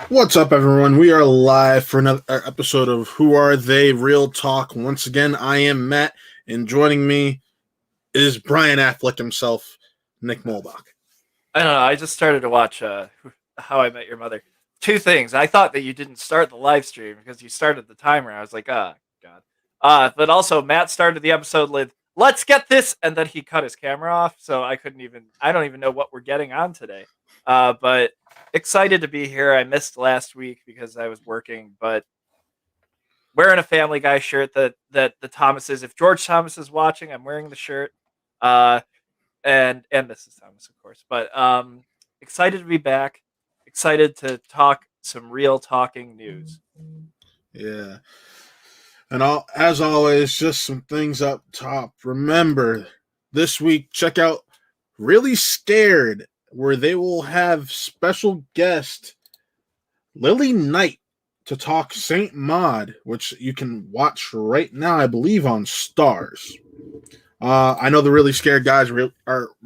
What's up, everyone? We are live for another episode of Who Are They? Real Talk. Once again, I am Matt, and joining me is Brian Affleck himself, Nick Molbach. I don't know. I just started to watch How I Met Your Mother. Two things. I thought that you didn't start the live stream because you started the timer. I was like, oh, God. But also, Matt started the episode with, let's get this. And then he cut his camera off. So I don't even know what we're getting on today. But excited to be here. I missed last week because I was working. But wearing a Family Guy shirt that the Thomases, if George Thomas is watching, I'm wearing the shirt. Uh, and Mrs. Thomas, of course. But excited to be back. Excited to talk some real talking news. Yeah. And as always, just some things up top. Remember, this week, check out Really Scared, where they will have special guest Lily Knight to talk Saint Maud, which you can watch right now, I believe, on Stars. I know the Really Scared guys were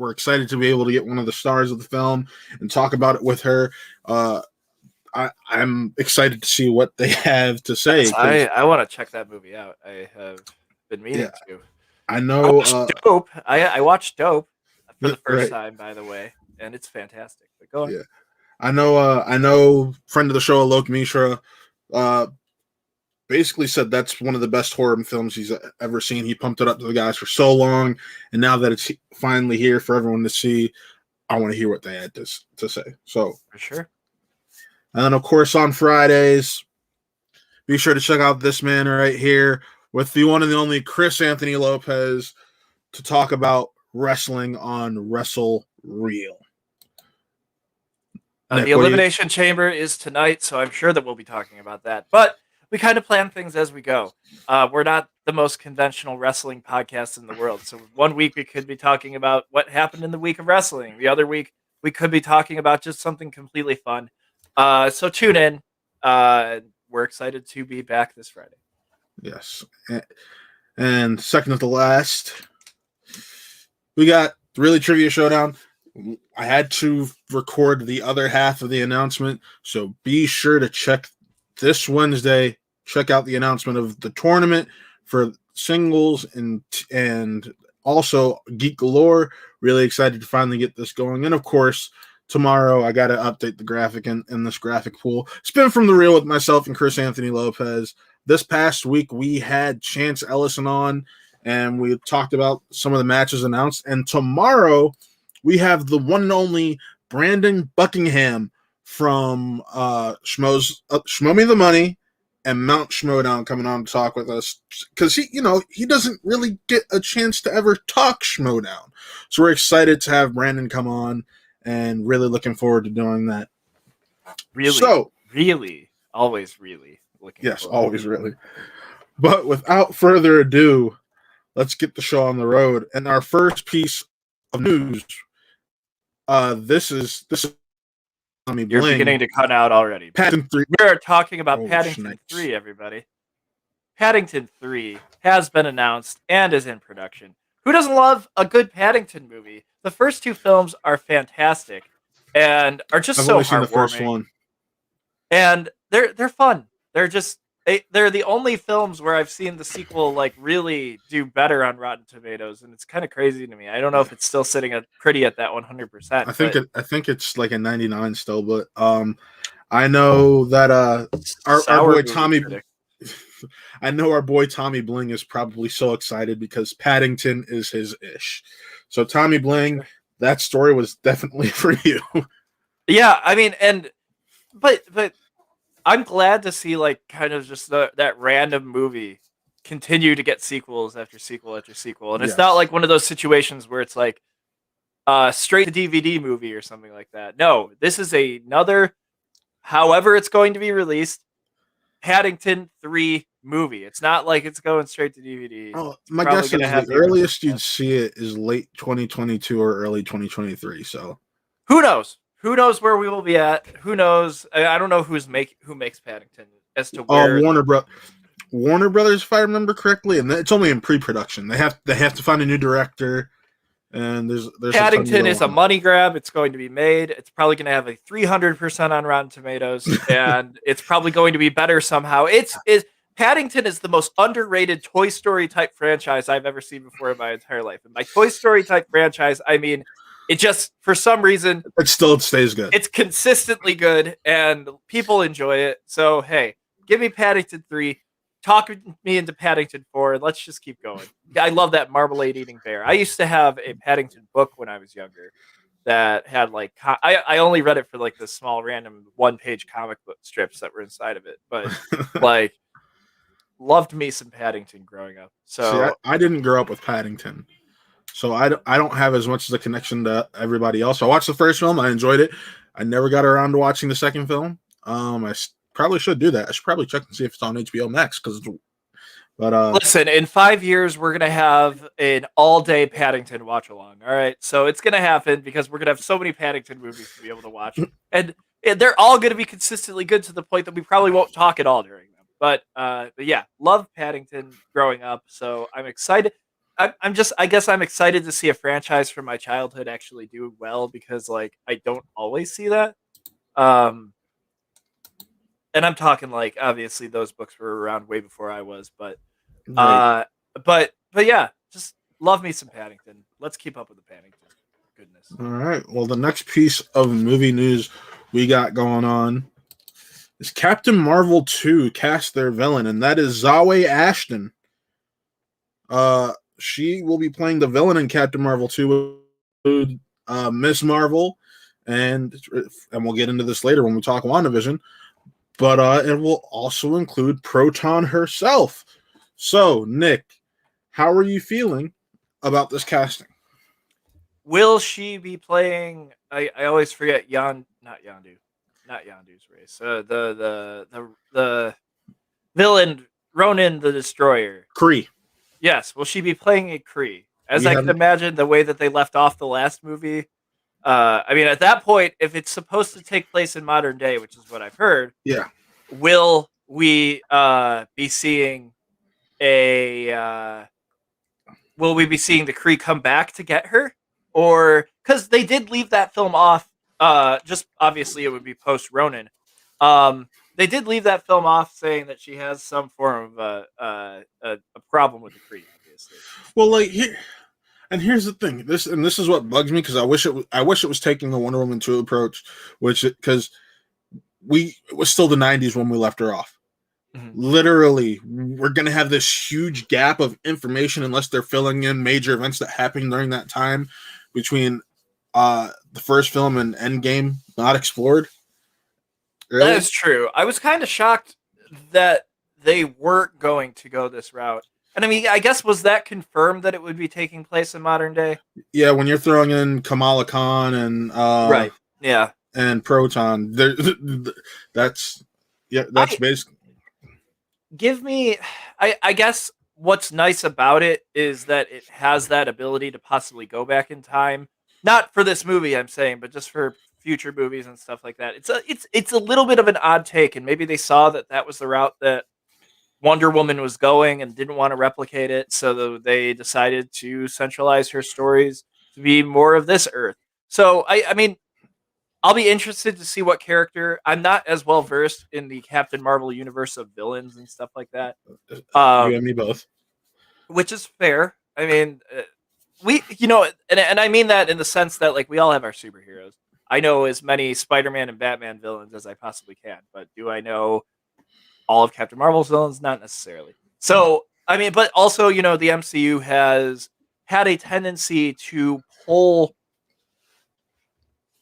excited to be able to get one of the stars of the film and talk about it with her. I'm excited to see what they have to say. Yes, I want to check that movie out. I have been meaning to. I know. Dope. I watched Dope for the first time, by the way, and it's fantastic. But go on. Yeah, I know. Friend of the show, Alok Mishra, basically said that's one of the best horror films he's ever seen. He pumped it up to the guys for so long, and now that it's finally here for everyone to see, I want to hear what they had to say. So for sure. And then, of course, on Fridays, be sure to check out this man right here with the one and the only Chris Anthony Lopez to talk about wrestling on Wrestle Real. The Elimination Chamber is tonight, so I'm sure that we'll be talking about that. But we kind of plan things as we go. We're not the most conventional wrestling podcast in the world. So one week we could be talking about what happened in the week of wrestling. The other week we could be talking about just something completely fun. So tune in. We're excited to be back this Friday. Yes. And second to the last, we got Really Trivia Showdown. I had to record the other half of the announcement, so be sure to check this Wednesday. Check out the announcement of the tournament for singles and also Geek Galore. Really excited to finally get this going. And of course, tomorrow I got to update the graphic in this graphic pool. Spin from the Real with myself and Chris Anthony Lopez. This past week we had Chance Ellison on, and we talked about some of the matches announced. And tomorrow we have the one and only Brandon Buckingham from Schmo Me the Money and Mount Schmodown coming on to talk with us, because he doesn't really get a chance to ever talk Schmodown. So we're excited to have Brandon come on and really looking forward to doing that. Always really looking yes, forward. Always really. But without further ado, let's get the show on the road. And our first piece of news, this is You're beginning to cut out already. Paddington 3. We're talking about Paddington 3, everybody. Paddington 3 has been announced and is in production. Who doesn't love a good Paddington movie? The first two films are fantastic and are just so heartwarming. I've only seen the first one. And they're fun. They're the only films where I've seen the sequel really do better on Rotten Tomatoes, and it's kind of crazy to me. I don't know if it's still sitting pretty at that 100%. I think it's like a 99 still, but I know that our boy Tommy. I know our boy Tommy Bling is probably so excited because Paddington is his ish. So Tommy Bling, that story was definitely for you. Yeah, I mean, but I'm glad to see kind of just that random movie continue to get sequels after sequel after sequel, and it's not like one of those situations where it's like straight to DVD movie or something like that. No, this is another, however it's going to be released, Paddington 3 movie. It's not like it's going straight to DVD. Oh, my guess is the earliest you'd see it is late 2022 or early 2023. So who knows? Who knows where we will be at? Who knows? I don't know who makes Paddington as to where. Warner Brothers, if I remember correctly, and it's only in pre-production. They have to find a new director, and there's a ton to Paddington go is a on. money grab. It's going to be made. It's probably going to have a 300% on Rotten Tomatoes, and it's probably going to be better somehow. Paddington is the most underrated Toy Story type franchise I've ever seen before in my entire life. And by Toy Story type franchise, I mean it just for some reason It still stays good. it's consistently good and people enjoy it. So hey, give me Paddington 3. Talk me into Paddington 4, and let's just keep going. I love that marmalade eating bear. I used to have a Paddington book when I was younger that had like I only read it for like the small random 1-page comic book strips that were inside of it, but like loved me some Paddington growing up. See, So I didn't grow up with Paddington, so I don't have as much as a connection to everybody else. I watched the first film, I enjoyed it. I never got around to watching the second film. Probably should do that. I should probably check and see if it's on HBO Max listen, in 5 years we're gonna have an all-day Paddington watch along. All right, so it's gonna happen because we're gonna have so many Paddington movies to be able to watch, and they're all gonna be consistently good to the point that we probably won't talk at all during them. But yeah, love Paddington growing up, so I'm excited. I guess I'm excited to see a franchise from my childhood actually do well because like I don't always see that. Um, and I'm talking like obviously those books were around way before I was, but right. uh, but yeah, just love me some Paddington. Let's keep up with the Paddington. Goodness. All right. Well, the next piece of movie news we got going on is Captain Marvel 2 cast their villain, and that is Zawe Ashton. She will be playing the villain in Captain Marvel 2, Miss Marvel, and we'll get into this later when we talk WandaVision. But it will also include Proton herself. So, Nick, how are you feeling about this casting? Will she be playing? I always forget not Yondu's race. The villain Ronan the Destroyer. Kree. Yes, will she be playing a Kree? As I can imagine, the way that they left off the last movie. I mean, at that point, if it's supposed to take place in modern day, which is what I've heard, Yeah. will we be seeing a? Will we be seeing the Kree come back to get her, or because they did leave that film off? Just obviously, it would be post Ronin. They did leave that film off, saying that she has some form of a problem with the Kree. Obviously, well, like here's the thing. This is what bugs me because I wish it was taking the Wonder Woman 2 approach, because it was still the 90s when we left her off. Mm-hmm. Literally, we're gonna have this huge gap of information unless they're filling in major events that happened during that time between the first film and Endgame not explored. Really? That is true. I was kind of shocked that they weren't going to go this route. And I mean, I guess, was that confirmed that it would be taking place in modern day? Yeah, when you're throwing in Kamala Khan and right, yeah, and Proton, that's basically. Give me, I guess what's nice about it is that it has that ability to possibly go back in time. Not for this movie, I'm saying, but just for future movies and stuff like that. It's a little bit of an odd take, and maybe they saw that was the route that Wonder Woman was going and didn't want to replicate it, so they decided to centralize her stories to be more of this Earth. So I mean, I'll be interested to see what character. I'm not as well versed in the Captain Marvel universe of villains and stuff like that. You and me both, which is fair. I mean, and I mean that in the sense that like we all have our superheroes. I know as many Spider-Man and Batman villains as I possibly can, but do I know all of Captain Marvel's villains? Not necessarily. So, I mean, but also, the MCU has had a tendency to pull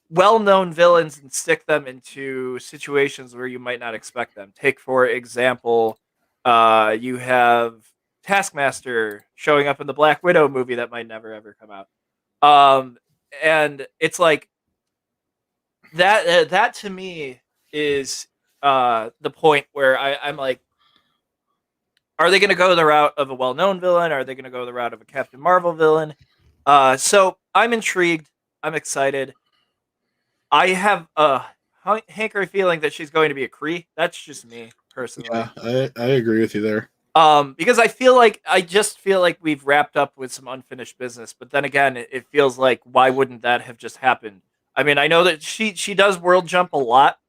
well-known villains and stick them into situations where you might not expect them. Take, for example, you have Taskmaster showing up in the Black Widow movie that might never, ever come out. And it's like, that to me is the point where I'm like, are they going to go the route of a well-known villain? Are they going to go the route of a Captain Marvel villain? So I'm intrigued. I'm excited. I have a hankering feeling that she's going to be a Kree. That's just me, personally. Yeah, I agree with you there. Because I just feel like we've wrapped up with some unfinished business. But then again, it feels like why wouldn't that have just happened? I mean, I know that she does world jump a lot.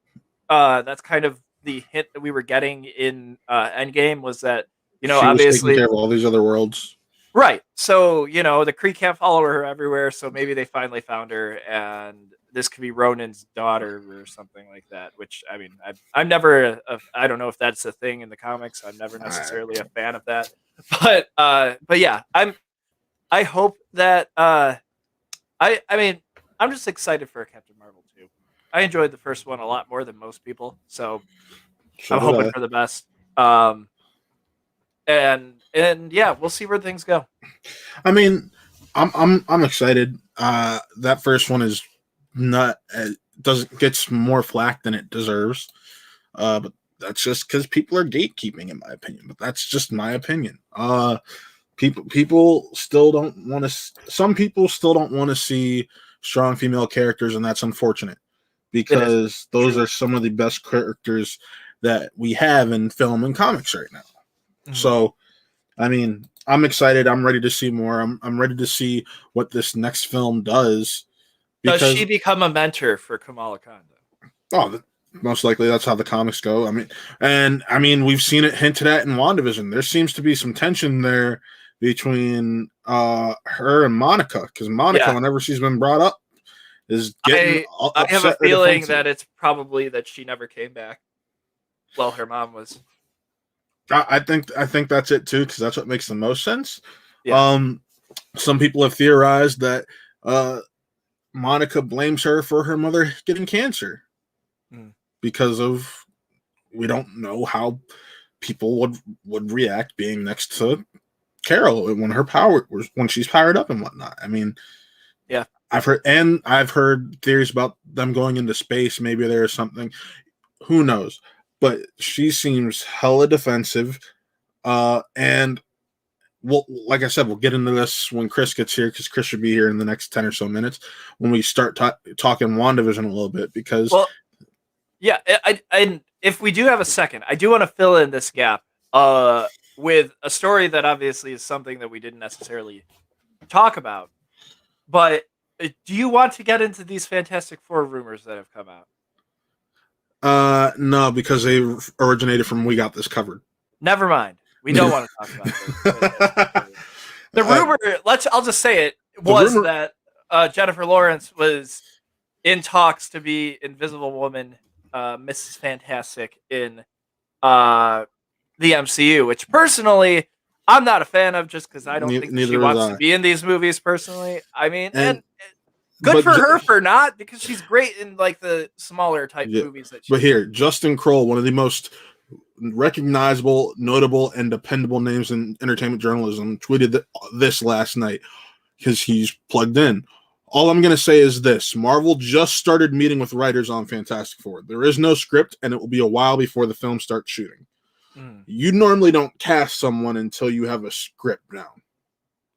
That's kind of the hint that we were getting in Endgame was that She was taking obviously care of all these other worlds. right. So the Kree can't follow her everywhere. So maybe they finally found her, and this could be Ronan's daughter or something like that. Which I mean, I'm never. I don't know if that's a thing in the comics. I'm never necessarily a fan of that. But yeah, I hope that. I mean, I'm just excited for Captain Marvel too. I enjoyed the first one a lot more than most people, so So I'm did hoping I. for the best. And yeah, we'll see where things go. I mean, I'm excited. That first one is not doesn't gets more flack than it deserves. But that's just because people are gatekeeping, in my opinion. But that's just my opinion. People still don't want to. Some people still don't want to see strong female characters, and that's unfortunate It is. because those Truly. are some of the best characters that we have in film and comics right now. Mhm. So, I mean, I'm excited. I'm ready to see more. I'm ready to see what this next film does. Does Because she become a mentor for Kamala Khan? most likely that's how the comics go. I mean, we've seen it hinted at in WandaVision. There seems to be some tension there between her and Monica, because Monica, Yeah, whenever she's been brought up, is getting I have a upset or feeling defensive. that it's probably that she never came back. Well, her mom was. I think that's it too, because that's what makes the most sense. Yeah. Some people have theorized that Monica blames her for her mother getting cancer because of we don't know how people would react being next to Carol when she's powered up and whatnot. I mean, Yeah. I've heard theories about them going into space. Maybe there's something. Who knows? But she seems hella defensive. And well, like I said, we'll get into this when Chris gets here, because Chris should be here in the next 10 or so minutes when we start talking WandaVision a little bit, because Well, yeah. I if we do have a second, I do want to fill in this gap with a story that obviously is something that we didn't necessarily talk about. But do you want to get into these Fantastic Four rumors that have come out? no, because they originated from We Got This Covered. Never mind. We don't want to talk about this. The rumor, I'll just say it, was that Jennifer Lawrence was in talks to be Invisible Woman, Mrs. Fantastic in the MCU, which personally I'm not a fan of, just because I don't think that she wants to be in these movies personally. I mean, and good for her for not, because she's great in like the smaller type movies that she. But here, Justin Kroll, one of the most recognizable, notable, and dependable names in entertainment journalism, tweeted this last night because he's plugged in. All I'm going to say is this: Marvel just started meeting with writers on Fantastic Four. There is no script, and it will be a while before the film starts shooting. You normally don't cast someone until you have a script down.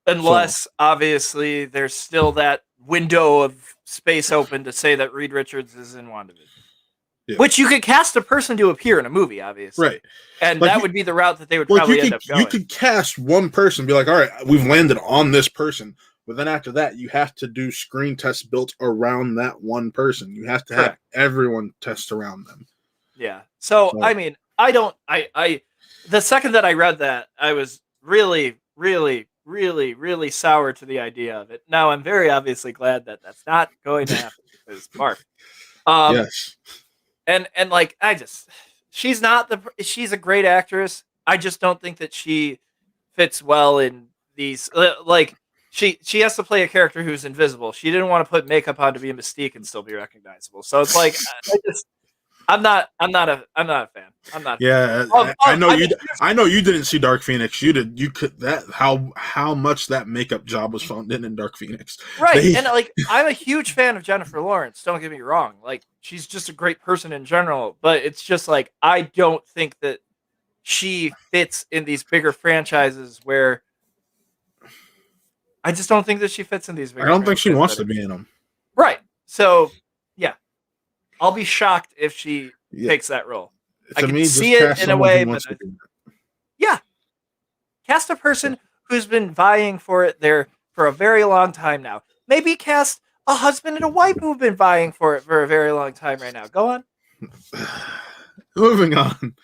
Unless, obviously, there's still that window of space open to say that Reed Richards is in WandaVision. Yeah. Which you could cast a person to appear in a movie, obviously. Right. And that would be the route that they would probably end up going. You could cast one person, be like, all right, we've landed on this person. But then after that, you have to do screen tests built around that one person. You have to have everyone test around them. Yeah. So, I mean, the second that I read that, I was really, really, really, really sour to the idea of it. Now, I'm very obviously glad that that's not going to happen, because Mark. Yes. And like, she's a great actress. I just don't think that she fits well in these, like, she has to play a character who's invisible. She didn't want to put makeup on to be a Mystique and still be recognizable. So it's like, I'm not a fan. I'm not. Yeah, I know you didn't see Dark Phoenix. You did. You could how much that makeup job was found in Dark Phoenix. Right, and like, I'm a huge fan of Jennifer Lawrence. Don't get me wrong. Like, she's just a great person in general. But it's just like, I don't think that she fits in these bigger franchises where. I just don't think that she fits in these bigger. I don't think she wants to be in them. Right. So, yeah, I'll be shocked if she takes that role. I can see it in a way, but yeah, Cast a person who's been vying for it there for a very long time now. Maybe cast a husband and a wife who've been vying for it for a very long time right now. Go on. Moving on.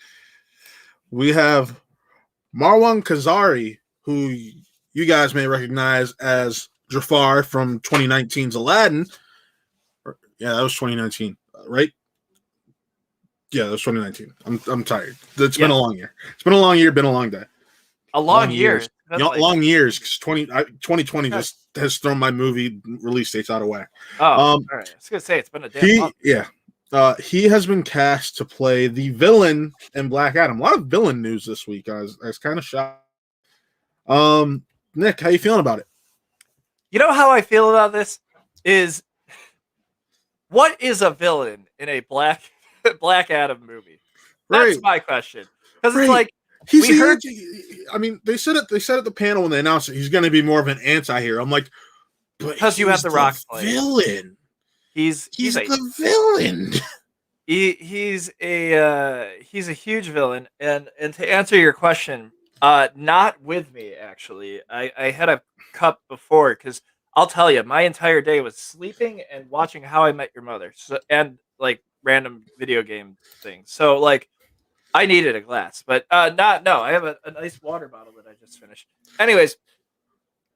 We have Marwan Kazari, who you guys may recognize as Jafar from 2019's Aladdin. Yeah, that was 2019, right? Yeah, that was 2019. I'm tired. It's been a long year. It's been a long year, been a long day. A long year. Long years, because 2020 just has thrown my movie release dates out of whack. Oh, all right. I was going to say, it's been a damn month. Yeah. He has been cast to play the villain in Black Adam. A lot of villain news this week. I was kind of shocked. Nick, how you feeling about it? You know how I feel about this is, what is a villain in a Black Adam movie? That's my question. Because it's like, they said at the panel when they announced it, he's going to be more of an anti-hero. I'm like, because you have the Rock villain. He's the villain. He's a huge villain, and to answer your question, not with me actually. I had a cup before, because I'll tell you, my entire day was sleeping and watching How I Met Your Mother, and like random video game things. So like, I needed a glass, but I have a nice water bottle that I just finished. Anyways,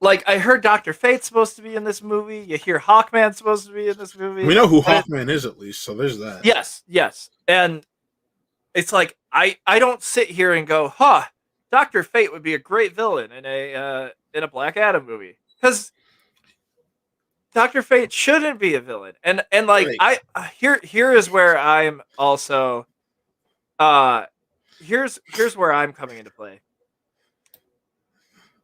like, I heard Dr. Fate's supposed to be in this movie. You hear Hawkman's supposed to be in this movie. We know who Hawkman is, at least, so there's that. Yes. And it's like, I don't sit here and go, Dr. Fate would be a great villain in a Black Adam movie. Because Dr. Fate shouldn't be a villain. And like, right. Here is where I'm also here's where I'm coming into play.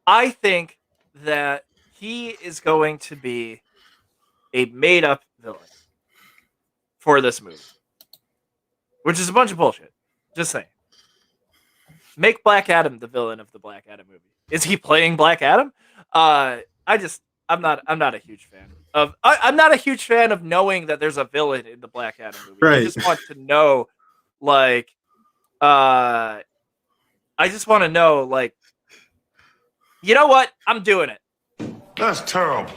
I think that he is going to be a made-up villain for this movie, which is a bunch of bullshit. Just saying. Make Black Adam the villain of the Black Adam movie. Is he playing Black Adam? I'm not a huge fan of. I'm not a huge fan of knowing that there's a villain in the Black Adam movie. Right. I just want to know, like, you know what? I'm doing it. That's terrible.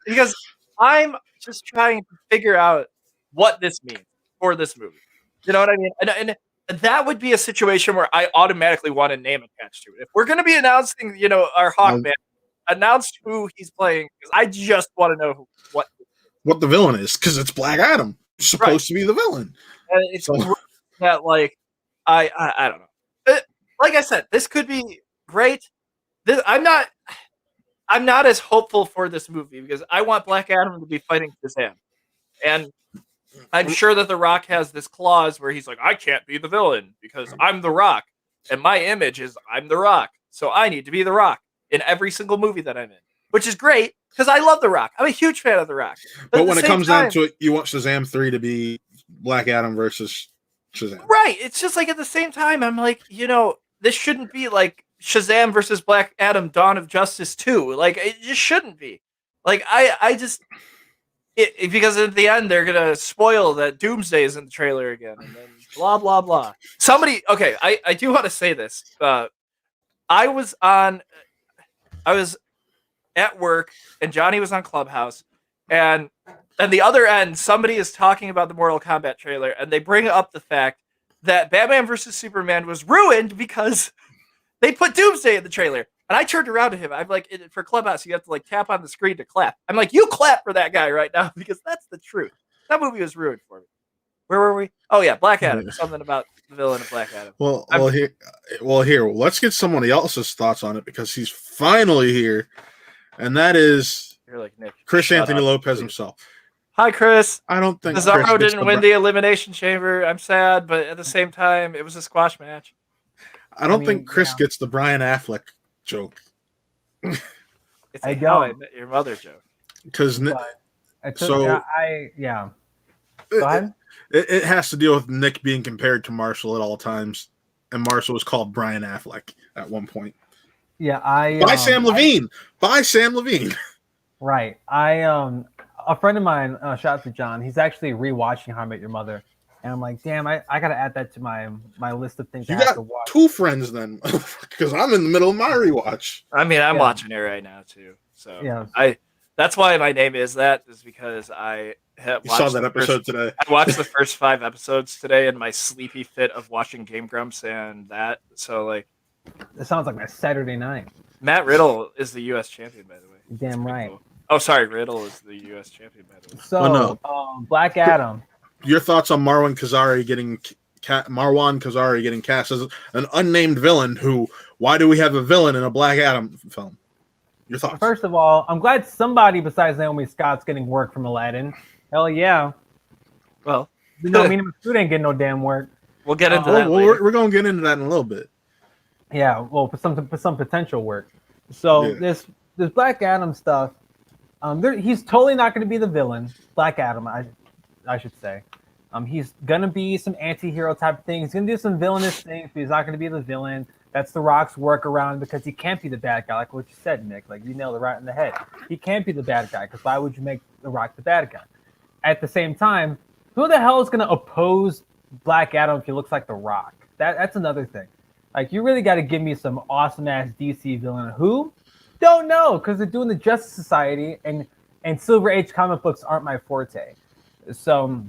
because I'm just trying to figure out what this means for this movie. You know what I mean? And that would be a situation where I automatically want a name attached to it. If we're going to be announcing, our Hawkman, announce who he's playing, because I just want to know what the villain is, because it's Black Adam. It's supposed to be the villain. And it's that, like, I don't know. Like I said, this could be great. I'm not as hopeful for this movie, because I want Black Adam to be fighting Shazam. And I'm sure that The Rock has this clause where he's like, I can't be the villain because I'm The Rock. And my image is I'm The Rock. So I need to be The Rock in every single movie that I'm in. Which is great, because I love The Rock. I'm a huge fan of The Rock. But when it comes down to it, you want Shazam 3 to be Black Adam versus Shazam. Right. It's just like, at the same time, I'm like, this shouldn't be like Shazam versus Black Adam Dawn of Justice 2. Like, it just shouldn't be. Like, because at the end, they're going to spoil that Doomsday is in the trailer again. And then blah, blah, blah. I do want to say this. I was at work, and Johnny was on Clubhouse, and the other end, somebody is talking about the Mortal Kombat trailer, and they bring up the fact that Batman vs. Superman was ruined because they put Doomsday in the trailer. And I turned around to him. I'm like, for Clubhouse, you have to like tap on the screen to clap. I'm like, you clap for that guy right now, because that's the truth. That movie was ruined for me. Where were we? Oh yeah, Black Adam. Something about the villain of Black Adam. Here, let's get somebody else's thoughts on it, because he's finally here, and that is like Nick, Chris Anthony Lopez himself. Hi, Chris. I don't think Cesaro didn't win the Elimination Chamber. I'm sad, but at the same time, it was a squash match. I don't think Chris gets the Brian Affleck joke. It's a How I Met Your Mother joke. Because Go ahead. It has to deal with Nick being compared to Marshall at all times, and Marshall was called Brian Affleck at one point. Yeah, by Sam Levine. Right. A friend of mine, shout out to John. He's actually rewatching How I Met Your Mother, And I'm like, damn, I gotta add that to my list of things I You have got to watch. 2 friends then, because I'm in the middle of my rewatch. I mean, I'm Yeah. watching it right now too. So Yeah. that's why my name is because I You saw that episode today. I watched the first 5 episodes today in my sleepy fit of watching Game Grumps and that. So like, It sounds like my Saturday night. Matt Riddle is the U.S. champion, by the way. That's Damn pretty right. cool. Oh, sorry, Riddle is the U.S. champion, by the way. So, Oh, no. Black Adam. Your thoughts on Marwan Kazari getting cast as an unnamed villain? Why do we have a villain in a Black Adam film? Your thoughts? First of all, I'm glad somebody besides Naomi Scott's getting work from Aladdin. Hell yeah. Well, Mina Masud ain't getting no damn work. we'll get into that later. We're going to get into that in a little bit. Yeah, well, for some potential work. So Yeah. this Black Adam stuff, he's totally not going to be the villain. Black Adam, I should say. He's gonna be some anti-hero type thing. He's gonna do some villainous things, but he's not gonna be the villain. That's The Rock's workaround because he can't be the bad guy, like what you said, Nick. Like you nailed it right in the head. He can't be the bad guy because why would you make The Rock the bad guy? At the same time, who the hell is gonna oppose Black Adam if he looks like The Rock? That's another thing. Like you really got to give me some awesome ass DC villain. Who? Don't know because they're doing the Justice Society and Silver Age comic books aren't my forte. So.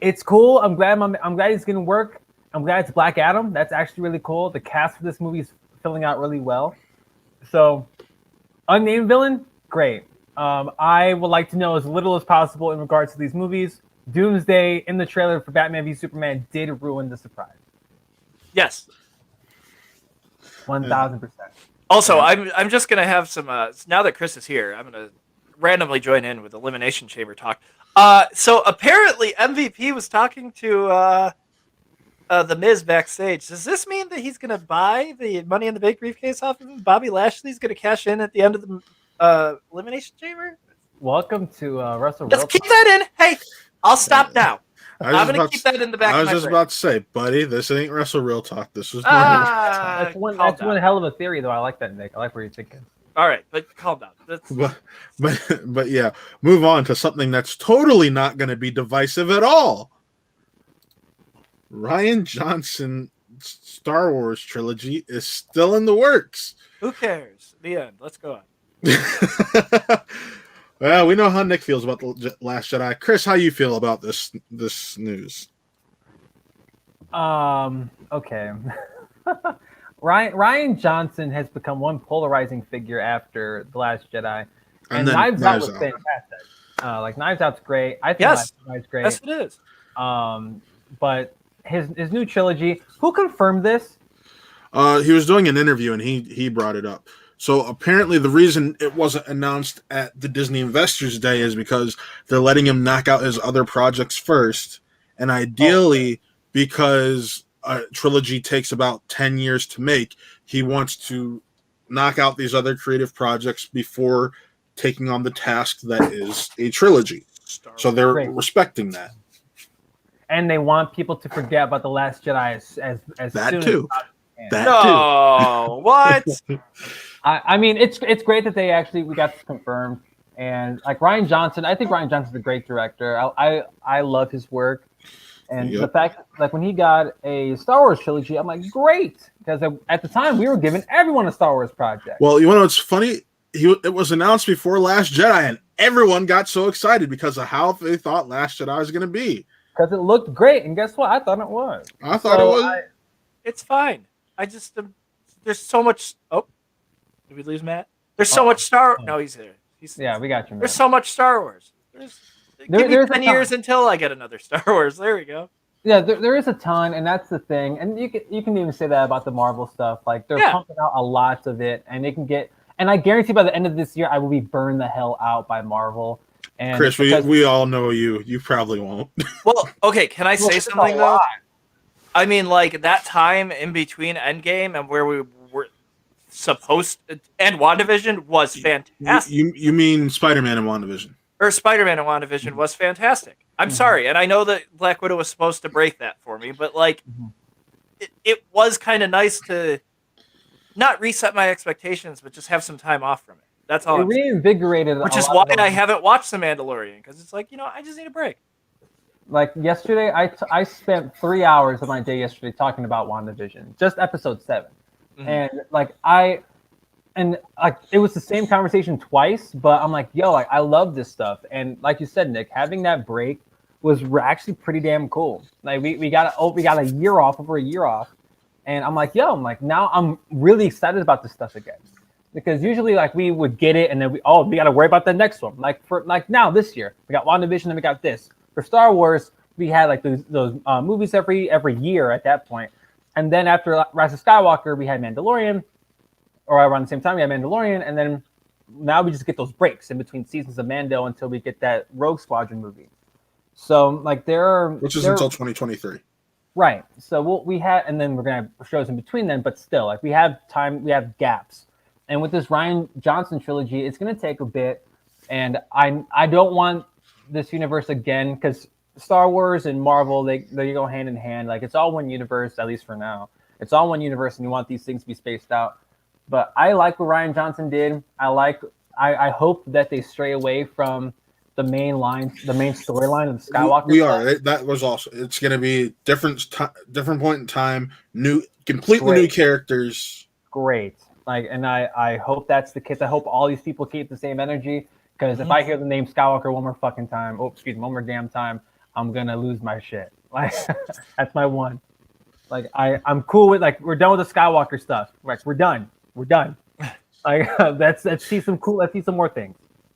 It's cool. I'm glad he's getting work. I'm glad it's Black Adam. That's actually really cool. The cast for this movie is filling out really well. So, unnamed villain, great. I would like to know as little as possible in regards to these movies. Doomsday in the trailer for Batman v Superman did ruin the surprise. Yes. 1,000%. Also, I'm just gonna have some. Now that Chris is here, I'm gonna randomly join in with Elimination Chamber talk. So apparently MVP was talking to the Miz backstage. Does this mean that he's gonna buy the Money in the Bank briefcase off of him? Bobby Lashley's gonna cash in at the end of the Elimination Chamber? Welcome to Russell. Let's keep that in. Hey, I'll stop now. I'm gonna keep that in the back. I of was my just brain. about to say, buddy, this ain't Wrestle Real Talk. This was That's one hell of a theory, though. I like that, Nick. I like what you're thinking. All right, but calm down. but yeah, move on to something that's totally not going to be divisive at all. Rian Johnson's Star Wars trilogy is still in the works. Who cares? The end. Let's go on. Well, we know how Nick feels about the Last Jedi. Chris, how you feel about this news? Okay. Rian Johnson has become one polarizing figure after The Last Jedi, and Knives Out was fantastic. Like Knives Out's great. I think Knives Out's great. Yes, it is. But his new trilogy. Who confirmed this? He was doing an interview and he brought it up. So apparently the reason it wasn't announced at the Disney Investors Day is because they're letting him knock out his other projects first, and ideally because a trilogy takes about 10 years to make, he wants to knock out these other creative projects before taking on the task that is a trilogy. So they're respecting that. And they want people to forget about The Last Jedi as that soon too. as That no, too. What? I mean, it's great that we got this confirmed. And like Rian Johnson, I think Rian Johnson's a great director. I love his work. And the fact, like when he got a Star Wars trilogy, I'm like, great, because at the time we were giving everyone a Star Wars project. Well, you know what's funny? It was announced before Last Jedi, and everyone got so excited because of how they thought Last Jedi was going to be. Because it looked great, and guess what? I thought it was. I thought it was. It's fine. I just there's so much. Oh, did we lose Matt? There's so much Star. No, he's there. Yeah, we got you, Matt. There's so much Star Wars. Give me 10 years until I get another Star Wars. There we go. Yeah, there is a ton, and that's the thing. And you can even say that about the Marvel stuff. Like they're pumping out a lot of it, and they can get. And I guarantee by the end of this year, I will be burned the hell out by Marvel. And Chris, we all know you. You probably won't. Well, okay. Can I say something though? I mean, like that time in between Endgame and where we were supposed to, and WandaVision was fantastic. You mean Spider-Man and WandaVision? Or Spider-Man and WandaVision was fantastic. I'm sorry, and I know that Black Widow was supposed to break that for me, but like, it was kind of nice to not reset my expectations, but just have some time off from it. That's all. It reinvigorated, which is why I haven't watched The Mandalorian, because it's like, I just need a break. Like yesterday, I spent 3 hours of my day yesterday talking about WandaVision, just episode 7, and it was the same conversation twice, but I'm like, yo, I love this stuff, and like you said, Nick, having that break was actually pretty damn cool. Like we got a year off, over a year off, and I'm like, now I'm really excited about this stuff again, because usually like we would get it and then we got to worry about the next one. Like now this year we got WandaVision and we got this. For Star Wars, we had like those movies every year at that point, and then after Rise of Skywalker, we had Mandalorian. Or around the same time, we had Mandalorian, and then now we just get those breaks in between seasons of Mando until we get that Rogue Squadron movie. So, like, which is until 2023. Right. So we had, and then we're gonna have shows in between then, but still, like, we have time, we have gaps, and with this Rian Johnson trilogy, it's gonna take a bit, and I don't want this universe again, because Star Wars and Marvel they go hand in hand. Like, it's all one universe, at least for now. It's all one universe, and you want these things to be spaced out. But I like what Rian Johnson did. I hope that they stray away from the main storyline of the Skywalker. We are. That was also. It's going to be different point in time. Completely new characters. Great. Like, and I hope that's the case. I hope all these people keep the same energy. Because if I hear the name Skywalker one more damn time, I'm gonna lose my shit. Like, that's my one. Like, I'm cool with, like, we're done with the Skywalker stuff. Like, we're done. Like, let's see some more things.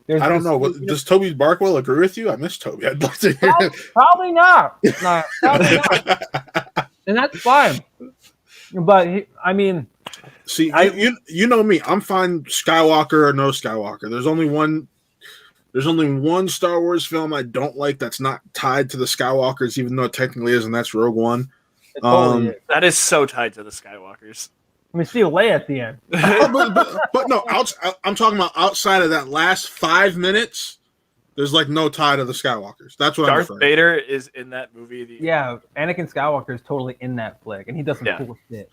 I don't know. Does Toby Barkwell agree with you? I miss Toby. I'd love to hear it. Probably not. No, probably not. And that's fine. But see, you know me. I'm fine, Skywalker or no Skywalker. There's only one Star Wars film I don't like that's not tied to the Skywalkers, even though it technically is, and that's Rogue One. Totally that is so tied to the Skywalkers. We see Leia at the end. but no, I'm talking about outside of that last 5 minutes. There's like no tie to the Skywalkers. That's what Darth Vader is in that movie. Yeah, Anakin Skywalker is totally in that flick, and he does some cool shit.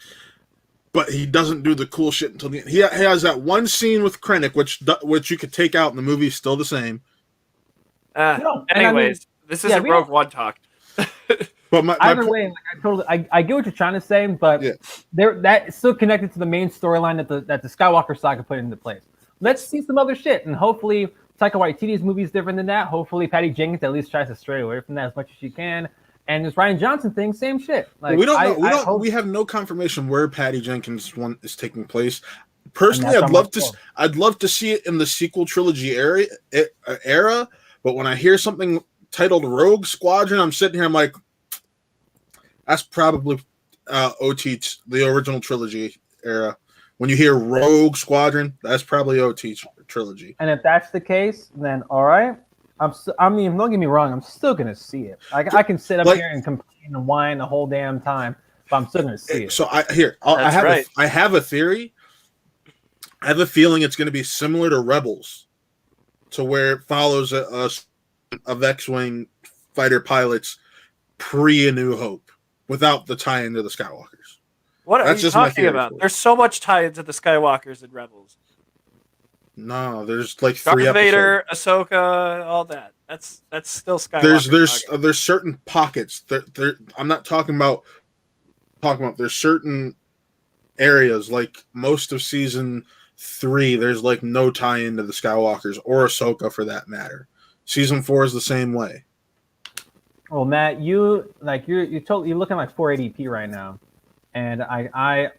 But he doesn't do the cool shit until the end. He has that one scene with Krennic, which you could take out, and the movie's still the same. Anyways, this isn't Rogue One talk. But either way, like, I get what you're trying to say, but that's still connected to the main storyline that the Skywalker saga put into place. Let's see some other shit, and hopefully Taika Waititi's movie is different than that. Hopefully Patty Jenkins at least tries to stray away from that as much as she can. And this Rian Johnson thing, same shit. Like, we don't know. We have no confirmation where Patty Jenkins one is taking place. Personally, I'd love to see it in the sequel trilogy era. But when I hear something titled Rogue Squadron, I'm sitting here. I'm like, that's probably OT, the original trilogy era. When you hear Rogue Squadron, that's probably OT trilogy. And if that's the case, then all right. Don't get me wrong. I'm still gonna see it. I can sit up here and complain and whine the whole damn time, but I'm still gonna see it. So I have a theory. I have a feeling it's going to be similar to Rebels, to where it follows of X-wing fighter pilots pre A New Hope, without the tie into the Skywalkers. What are you talking about? There's so much tie into the Skywalkers in Rebels. No, there's like Darth 3 episodes. Vader, Ahsoka, all that. That's still Skywalker. There's certain pockets. I'm not talking about. There's certain areas, like most of season 3. There's like no tie into the Skywalkers or Ahsoka for that matter. Season 4 is the same way. Well, Matt, you're looking like 480p right now, and I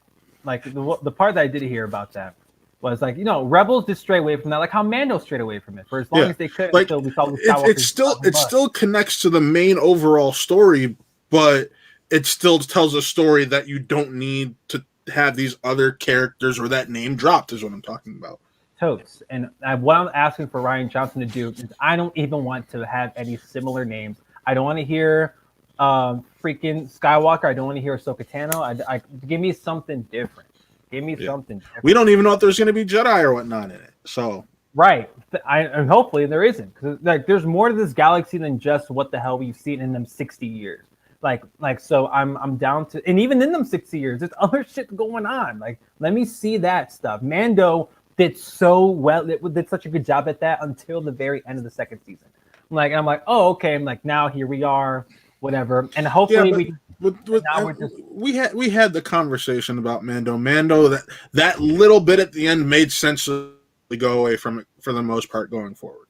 like the part that I did hear about that was like, Rebels did stray away from that, like how Mando strayed away from it for as long as they could. Like, until we saw the it still connects to the main overall story, but it still tells a story that you don't need to have these other characters or that name dropped, is what I'm talking about. Totes. And what I'm asking for Rian Johnson to do is I don't even want to have any similar names. I don't want to hear freaking Skywalker. I don't want to hear Ahsoka Tano. Give me something different. Something different. We don't even know if there's going to be Jedi or whatnot in it. So right. And hopefully there isn't. Because like, there's more to this galaxy than just what the hell we've seen in them 60 years. Like so I'm down to, and even in them 60 years, there's other shit going on. Like, let me see that stuff. Mando did so well. It did such a good job at that until the very end of the second season. I'm like, oh, okay. I'm like, now here we are, whatever. And hopefully now we're just we had the conversation about Mando. That little bit at the end made sense to go away from it for the most part going forward.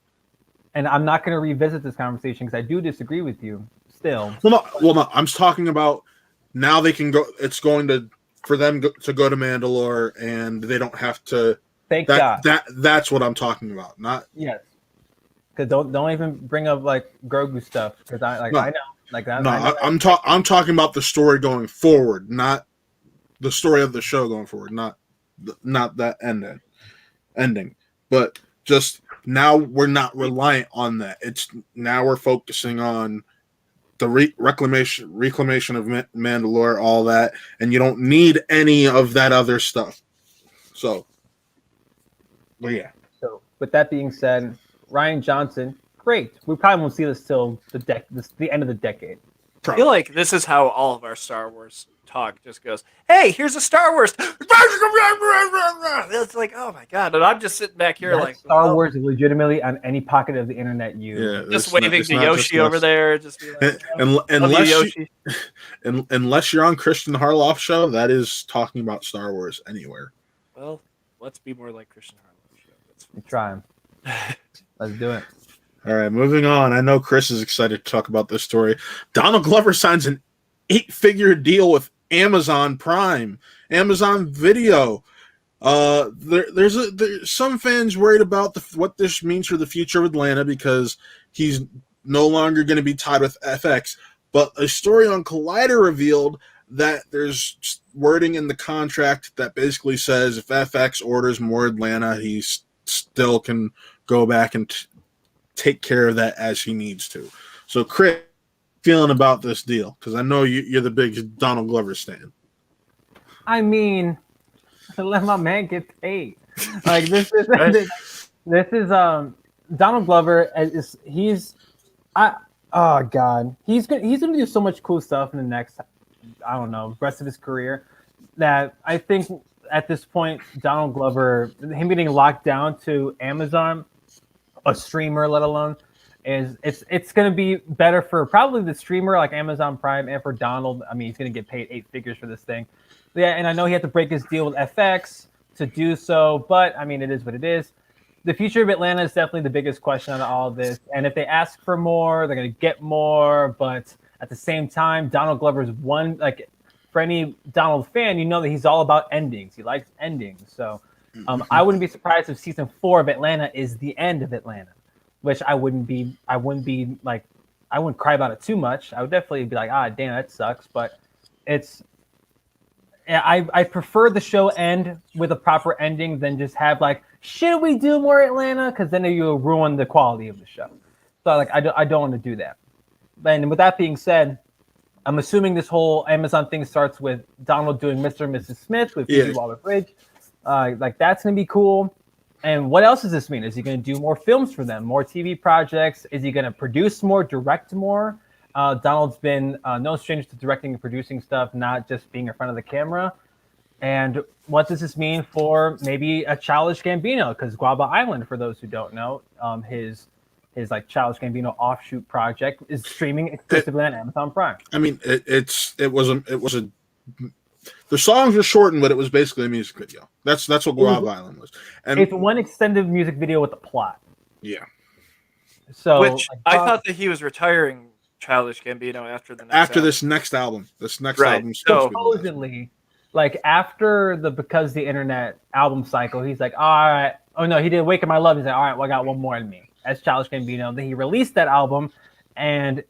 and I'm not going to revisit this conversation because I do disagree with you still. No, I'm talking about now they can go. It's going to for them to go to Mandalore, and they don't have to. Thank God. That's what I'm talking about. Not yes, because don't even bring up like Grogu stuff because I know like that. No, I'm talking about the story going forward, not the story of the show going forward, not that ending. But just now we're not reliant on that. It's now we're focusing on the reclamation of Mandalore, all that, and you don't need any of that other stuff. So, well, yeah. So with that being said, Rian Johnson, great. We probably won't see this till the end of the decade. I feel like this is how all of our Star Wars talk just goes. Hey, here's a Star Wars. It's like, oh my god, and I'm just sitting back here like Star Wars is legitimately on any pocket of the internet. Just waving to Yoshi over there, just be like, unless you're on Christian Harloff's show, that is talking about Star Wars anywhere. Well, let's be more like Christian Harloff show. We're trying. Let's do it. All right, moving on. I know Chris is excited to talk about this story. Donald Glover signs an 8-figure deal with Amazon Prime, Amazon Video. There's some fans worried about what this means for the future of Atlanta because he's no longer going to be tied with FX. But a story on Collider revealed that there's wording in the contract that basically says if FX orders more Atlanta, he still can go back and take care of that as he needs to. So, Chris, feeling about this deal? Because I know you're the big Donald Glover stan. I mean, let my man get paid. Like this is Donald Glover. He's gonna do so much cool stuff in the next rest of his career that I think at this point Donald Glover, him getting locked down to Amazon, a streamer, let alone, it's going to be better for probably the streamer like Amazon Prime and for Donald. I mean, he's going to get paid 8 figures for this thing. Yeah, and I know he had to break his deal with FX to do so, but I mean, it is what it is. The future of Atlanta is definitely the biggest question out of all of this. And if they ask for more, they're going to get more. But at the same time, Donald Glover's one, like for any Donald fan, you know that he's all about endings. He likes endings. So I wouldn't be surprised if season 4 of Atlanta is the end of Atlanta, which I wouldn't cry about it too much. I would definitely be like, damn, that sucks. But I prefer the show end with a proper ending than just have like, should we do more Atlanta? Because then you'll ruin the quality of the show. So like, I don't want to do that. And with that being said, I'm assuming this whole Amazon thing starts with Donald doing Mr. and Mrs. Smith with Phoebe Waller-Bridge. Like that's gonna be cool. And what else does this mean? Is he gonna do more films for them, more TV projects? Is he gonna produce more, direct more? Donald's been no stranger to directing and producing stuff, not just being in front of the camera. And what does this mean for maybe a Childish Gambino? Because Guava Island, for those who don't know, his like Childish Gambino offshoot project is streaming exclusively on Amazon Prime. I mean, it was a the songs were shortened, but it was basically a music video. That's what Guava Island was. And it's one extended music video with a plot. Yeah. So which I thought that he was retiring Childish Gambino after this next album. This next album. So supposedly, like after the Because the Internet album cycle, he's like, all right. Oh no, he did Waking My Love. He's like, all right, well, I got one more in me. That's Childish Gambino. Then he released that album, and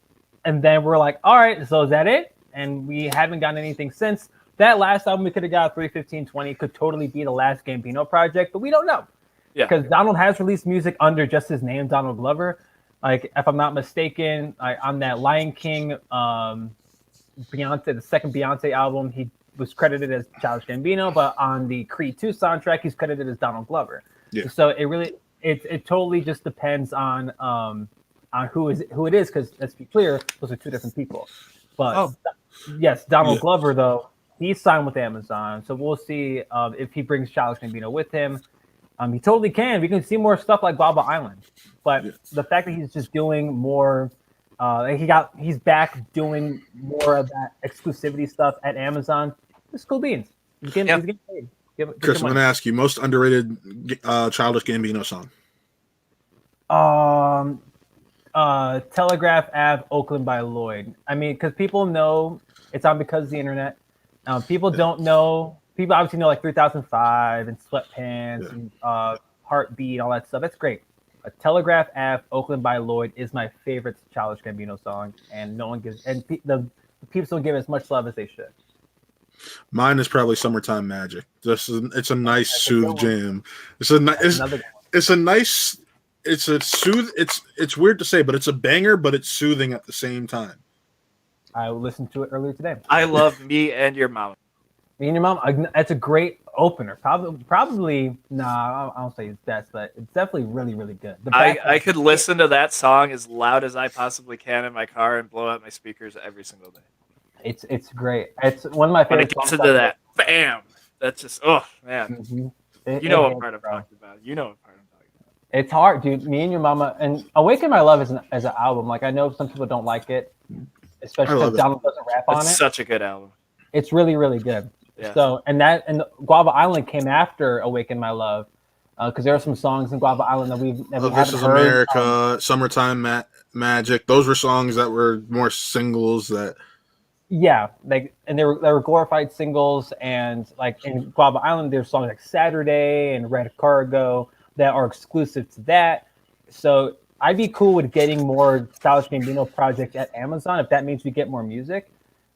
then we're like, all right, so is that it? And we haven't gotten anything since. That last album we could have got 3/15/20 could totally be the last Gambino project, but we don't know. Yeah. Because Donald has released music under just his name, Donald Glover. Like, if I'm not mistaken, on that Lion King, Beyonce, the second Beyonce album, he was credited as Childish Gambino, but on the Creed 2 soundtrack, he's credited as Donald Glover. Yeah. So it totally just depends on who it is, because let's be clear, those are two different people. But yes, Donald Glover though, he's signed with Amazon, so we'll see if he brings Childish Gambino with him. He totally can. We can see more stuff like Baba Island, but the fact that he's just doing more, he's back doing more of that exclusivity stuff at Amazon. It's cool beans. He's getting paid. Chris, I'm going to ask you, most underrated Childish Gambino song. Telegraph Ave, Oakland by Lloyd. I mean, because people know it's on because of the internet. People don't know. People obviously know like 3005 and Sweatpants and Heartbeat, all that stuff. That's great. Telegraph Ave, Oakland by Lloyd is my favorite Childish Gambino song, and no one gives, and the people don't give it as much love as they should. Mine is probably Summertime Magic. It's a nice soothe jam. It's a nice. It's weird to say, but it's a banger, but it's soothing at the same time. I listened to it earlier today. I love Me and Your Mama. Me and Your Mama. That's a great opener. Probably. Nah, I don't say it's best, but it's definitely really, really good. I could listen to that song as loud as I possibly can in my car and blow out my speakers every single day. It's great. It's one of my favorite. When it gets into that, bam! That's just man. Mm-hmm. You know what part I'm talking about. It's hard, dude. Me and Your Mama and Awaken My Love as an album. Like I know some people don't like it, especially because Donald doesn't rap on it. It's such a good album. It's really, really good. Yeah. So and Guava Island came after Awaken My Love because there are some songs in Guava Island that we haven't heard. This Is America, Summertime Magic. Those were songs that were more singles that. Yeah, and they were glorified singles, and like in Guava Island, there's songs like Saturday and Red Cargo that are exclusive to that. So I'd be cool with getting more Childish Gambino project at Amazon if that means we get more music.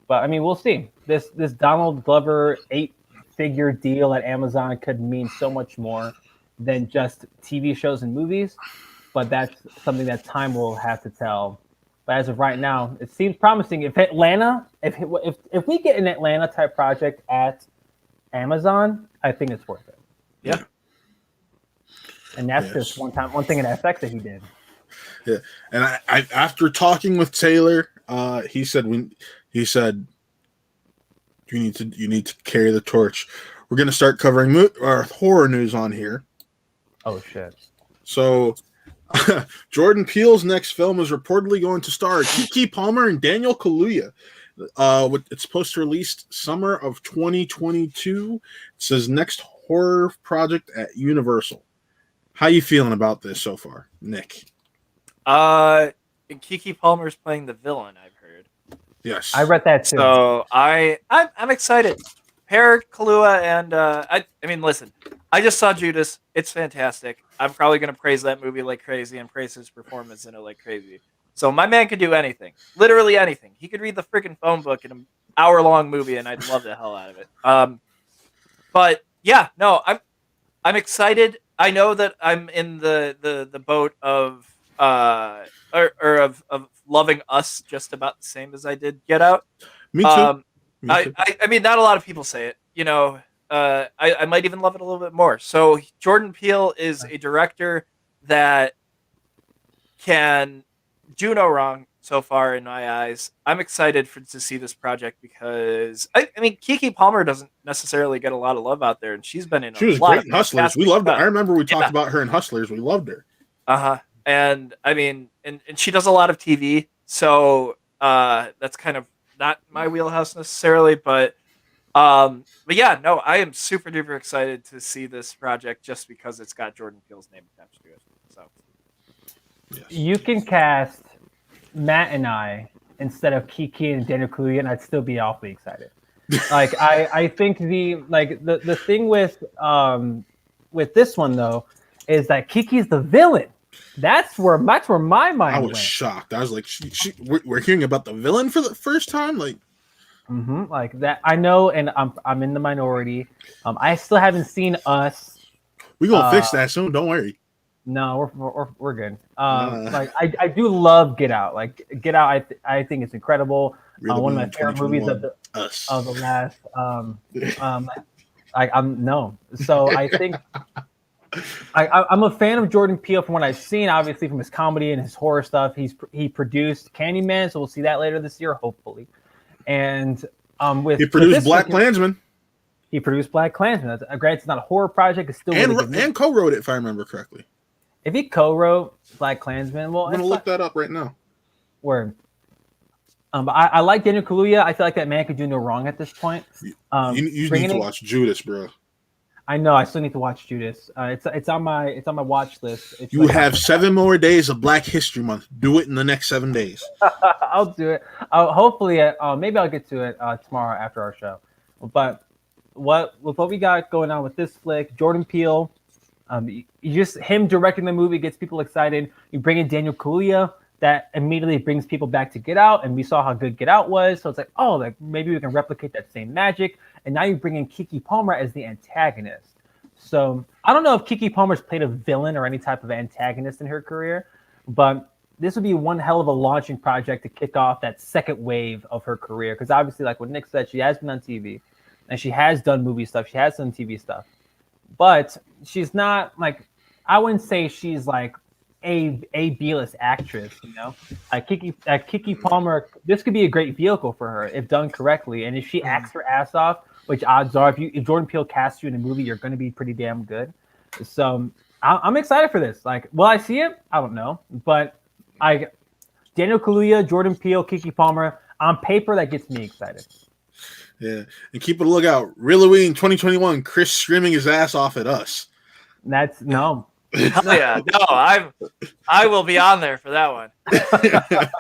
But I mean, we'll see. This Donald Glover 8-figure deal at Amazon could mean so much more than just TV shows and movies. But that's something that time will have to tell. But as of right now, it seems promising. If we get an Atlanta type project at Amazon, I think it's worth it. Yeah. And that's just one thing in FX that he did. Yeah, and I after talking with Taylor, he said you need to carry the torch. We're gonna start covering horror news on here. Oh shit! So. Jordan Peele's next film is reportedly going to star Keke Palmer and Daniel Kaluuya. It's supposed to release summer of 2022. It says next horror project at Universal. How you feeling about this so far, Nick? Keke Palmer's playing the villain, I've heard. Yes, I read that too. So I'm excited. Hair, Kaluuya, and I mean, listen. I just saw Judas. It's fantastic. I'm probably going to praise that movie like crazy and praise his performance in it like crazy. So my man could do anything. Literally anything. He could read the freaking phone book in an hour-long movie, and I'd love the hell out of it. But yeah, no, I'm excited. I know that I'm in the boat of of loving Us just about the same as I did Get Out. Me too. I mean, not a lot of people say it. You know, I might even love it a little bit more. So Jordan Peele is a director that can do no wrong so far in my eyes. I'm excited to see this project because I mean Keke Palmer doesn't necessarily get a lot of love out there, and she's been in. She was great in Hustlers. We loved her. I remember we talked about her in Hustlers. We loved her. And I mean, and she does a lot of TV, so that's kind of not my wheelhouse necessarily, but yeah, no, I am super duper excited to see this project just because it's got Jordan Peele's name attached to it. So yes. You can cast Matt and I instead of Keke and Daniel Kaluuya, and I'd still be awfully excited. Like I think the thing with this one though is that Kiki's the villain. That's where my mind went. Shocked. I was like, we're hearing about the villain for the first time, like. Mm-hmm, like that, I know, and I'm in the minority. I still haven't seen Us. We gonna fix that soon. Don't worry. No, we're good. Like I do love Get Out. Like Get Out, I think it's incredible. One of my favorite movies of the last. So I think I'm a fan of Jordan Peele from what I've seen. Obviously, from his comedy and his horror stuff. He produced Candyman, so we'll see that later this year, hopefully. And he produced Black Klansman. He produced Black Klansman. That's, granted, it's not a horror project. It's still really good movie. And co-wrote it, if I remember correctly. If he co-wrote Black Klansman, well, I'm gonna look that up right now. Word. But I like Daniel Kaluuya. I feel like that man could do no wrong at this point. You need to watch Judas, bro. I know. I still need to watch Judas. It's on my watch list. It's you have 7 more days of Black History Month. Do it in the next 7 days. I'll do it. Hopefully, maybe I'll get to it tomorrow after our show. But what we got going on with this flick, Jordan Peele, just him directing the movie gets people excited. You bring in Daniel Kaluuya, that immediately brings people back to Get Out, and we saw how good Get Out was. So it's like, oh, like maybe we can replicate that same magic. And now you bring in Keke Palmer as the antagonist. So I don't know if Keke Palmer's played a villain or any type of antagonist in her career, but this would be one hell of a launching project to kick off that second wave of her career. Because obviously, like what Nick said, she has been on TV, and she has done movie stuff. She has done TV stuff, but she's not like, I wouldn't say she's like a B-list actress, you know. Keke Palmer, this could be a great vehicle for her if done correctly, and if she acts her ass off, which odds are if Jordan Peele casts you in a movie, you're going to be pretty damn good. So I'm excited for this. Like, will I see it? I don't know, but Daniel Kaluuya, Jordan Peele, Keke Palmer, on paper that gets me excited. Yeah, and keep a lookout. Halloween 2021, Chris screaming his ass off at us. That's no. Hell yeah, no, I will be on there for that one. That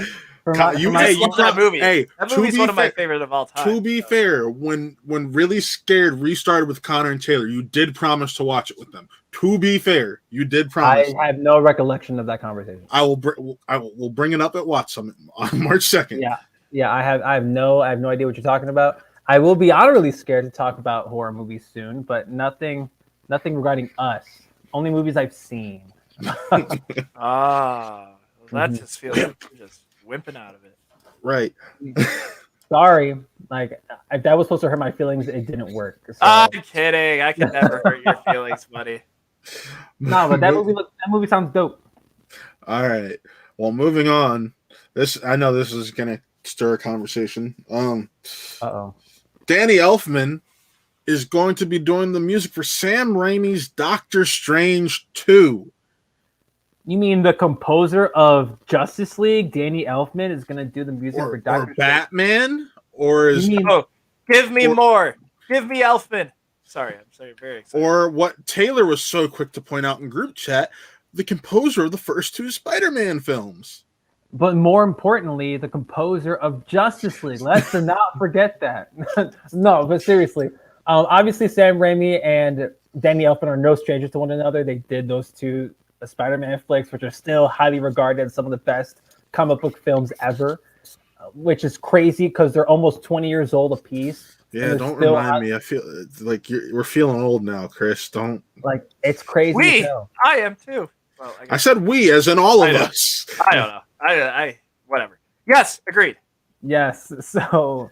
movie. Hey, that movie's one of my favorite of all time. To be fair, when Really Scared restarted with Connor and Taylor, you did promise to watch it with them. To be fair, you did promise. I have no recollection of that conversation. I will bring it up at Watch Summit on March 2nd. Yeah. I have no idea what you're talking about. I will be Really Scared to talk about horror movies soon, but nothing regarding us. Only movies I've seen. That just feels like you're just wimping out of it. Right. Sorry. Like, if that was supposed to hurt my feelings, it didn't work. So. I'm kidding. I can never hurt your feelings, buddy. No, but that movie sounds dope. All right. Well, moving on. I know this is gonna stir a conversation. Danny Elfman is going to be doing the music for Sam Raimi's Doctor Strange 2. You mean the composer of Justice League, Danny Elfman, is going to do the music for Doctor Strange? Batman? Or is give me more. Give me Elfman. Sorry, I'm sorry, very excited. Or what Taylor was so quick to point out in group chat, the composer of the first 2 Spider-Man films. But more importantly, the composer of Justice League. Let's not forget that. No, but seriously. Obviously, Sam Raimi and Danny Elfman are no strangers to one another. They did those 2 Spider-Man flicks, which are still highly regarded as some of the best comic book films ever, which is crazy because they're almost 20 years old apiece. Yeah, don't remind me. I feel like we're feeling old now, Chris. Don't. Like, it's crazy. I am too. Well, I said we, as in all of us. I don't know. I whatever. Yes, agreed. Yes. So,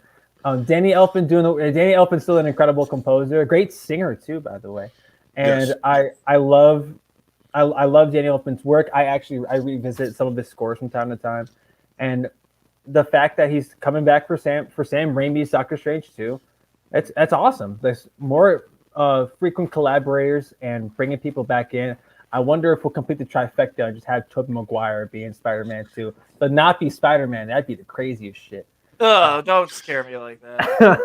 Danny Elfman's still an incredible composer, a great singer too, by the way. And yes. I love Danny Elfman's work. I revisit some of his scores from time to time, and the fact that he's coming back for Sam Raimi's Doctor Strange 2, that's awesome. There's more frequent collaborators and bringing people back in. I wonder if we'll complete the trifecta and just have Tobey Maguire be in Spider-Man 2, but not be Spider-Man. That'd be the craziest shit. Oh, don't scare me like that.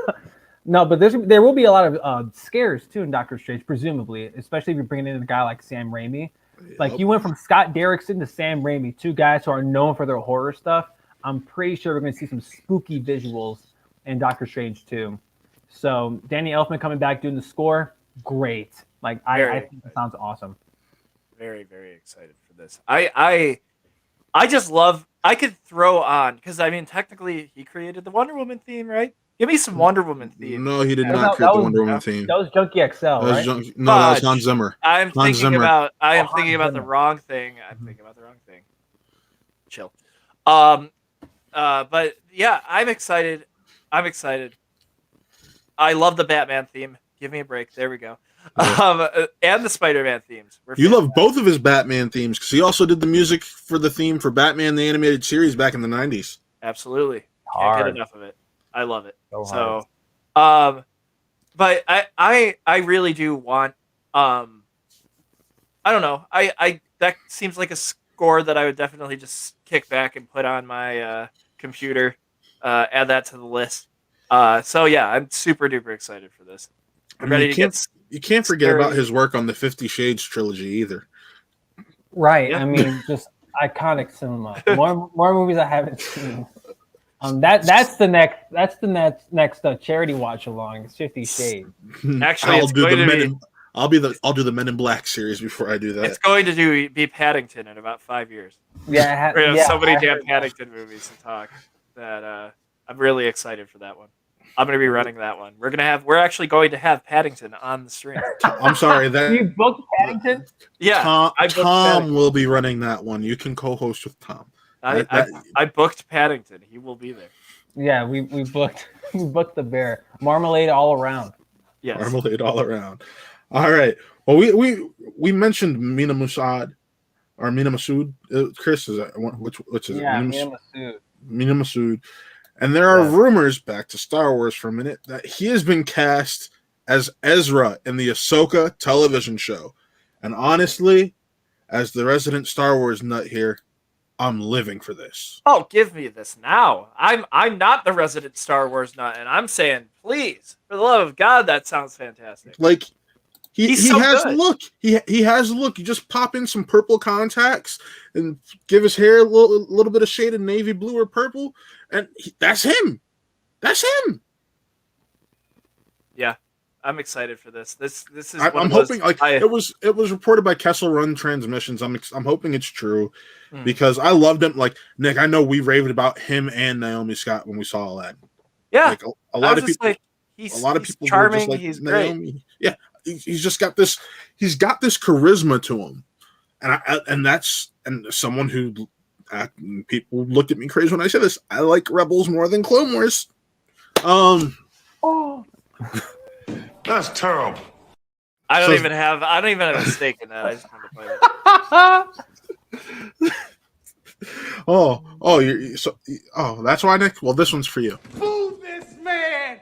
No, but there will be a lot of scares too in Doctor Strange, presumably, especially if you're bringing in a guy like Sam Raimi. Yep. Like, you went from Scott Derrickson to Sam Raimi, 2 guys who are known for their horror stuff. I'm pretty sure we're going to see some spooky visuals in Doctor Strange 2. So Danny Elfman coming back doing the score, great. Like, I think that sounds awesome. Very, very excited for this. I just love. I could throw on, because I mean, technically, he created the Wonder Woman theme, right? Give me some Wonder Woman theme. No, he did not create the Wonder Woman theme. That was Junkie XL, right? That was Hans Zimmer. I am thinking about the wrong thing. I'm thinking about the wrong thing. Chill. But yeah, I'm excited. I love the Batman theme. Give me a break. There we go. Yeah. And the Spider-Man themes. You love both of his Batman themes, because he also did the music for the theme for Batman the Animated Series back in the 90s. Absolutely. Can't get enough of it. I love it. So but I really do want I don't know. I that seems like a score that I would definitely just kick back and put on my computer. Add that to the list. So yeah, I'm super duper excited for this. I I'm mean, ready to get you can't forget scary. about his work on the 50 Shades trilogy either. Right. Yeah. I mean, just iconic cinema. More movies I haven't seen. That's the next charity watch along. It's 50 Shades. Actually, it's going to be. I'll do the Men in Black series before I do that. It's going to be Paddington in about 5 years. Yeah, We have so many I damn heard that. Paddington movies to talk that I'm really excited for that one. I'm going to be running that one. We're actually going to have Paddington on the stream. I'm sorry that You booked Paddington? Yeah, Tom, I booked Tom Paddington. will be running that one. You can co-host with Tom. I booked Paddington. He will be there. Yeah, we booked the bear. Marmalade all around. Yes. Marmalade all around. All right. Well, we mentioned Mina Masood. Chris, is that which is Yeah, it? Mina Masood. Mina Masood. And there are rumors, back to Star Wars for a minute, that he has been cast as Ezra in the Ahsoka television show. And honestly, as the resident Star Wars nut here, I'm living for this. Oh, give me this now. I'm not the resident Star Wars nut, and I'm saying, please, for the love of God, that sounds fantastic. Like he so has good. look. He has look. You just pop in some purple contacts and give his hair a little bit of shade of navy blue or purple, and that's him. That's him. Yeah, I'm excited for this. This is. I'm hoping it was reported by Kessel Run Transmissions. I'm hoping it's true because I loved him. Like Nick, I know we raved about him and Naomi Scott when we saw Aladdin. Yeah, like a lot of people. He's were charming. just like, he's Naomi. great. Yeah, he's just got this. He's got this charisma to him, and that's someone who people look at me crazy when I say this. I like Rebels more than Clone Wars. Oh. That's terrible. I don't even have a stake in that. I just want to play it. That's why, Nick. Well, this one's for you. Boo this man!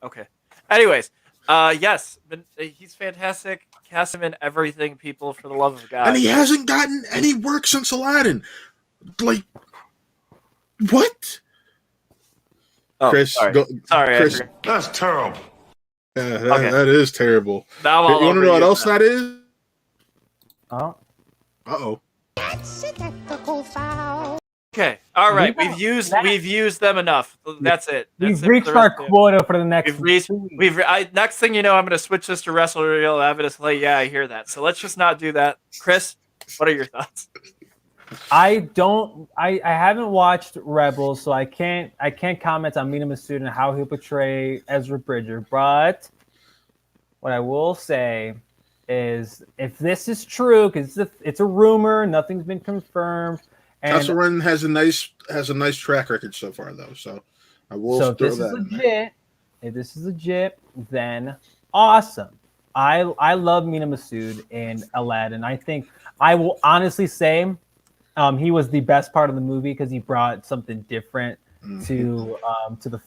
Okay. Anyways, yes, he's fantastic. Cast him in everything, people, for the love of God. And he hasn't gotten any work since Aladdin. Like, what? Oh, Chris, sorry. Chris. That's terrible. Yeah, that is terrible. Now you want to know what else that is? Oh. Uh-oh. Accidental foul. Okay. All right. Yeah, We've used them enough. That's it. We've reached our quota for the next. Next thing you know, I'm going to switch this to Wrestle Real Evidence. Like, yeah, I hear that. So let's just not do that. Chris, what are your thoughts? I haven't watched Rebels, so I can't comment on Mina Masood and how he'll portray Ezra Bridger. But what I will say is, if this is true, because it's a rumor, nothing's been confirmed. And Kessel Run has a nice track record so far, though. So I will. So if this is legit, then awesome. I love Mina Masood in Aladdin. I think I will honestly say he was the best part of the movie because he brought something different to the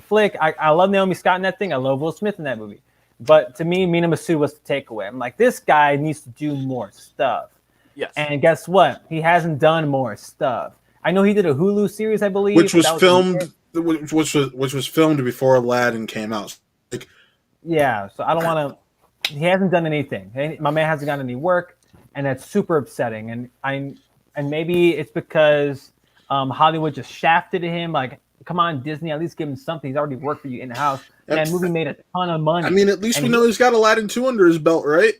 flick. I love Naomi Scott in that thing. I love Will Smith in that movie. But to me, Mina Masood was the takeaway. I'm like, this guy needs to do more stuff. Yes. And guess what? He hasn't done more stuff. I know he did a Hulu series, I believe, which was filmed before Aladdin came out. Like, yeah, so I don't want to. He hasn't done anything. My man hasn't gotten any work, and that's super upsetting. And maybe it's because Hollywood just shafted him. Like, come on, Disney, at least give him something. He's already worked for you in house. And that movie made a ton of money. I mean, at least we know he's got Aladdin 2 under his belt, right?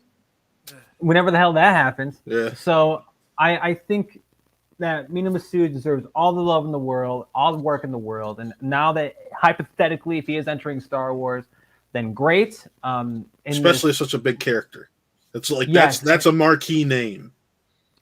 Whenever the hell that happens. Yeah. So I think that Mina Masood deserves all the love in the world, all the work in the world. And now that, hypothetically, if he is entering Star Wars, then great. Especially such a big character. It's like, that's a marquee name.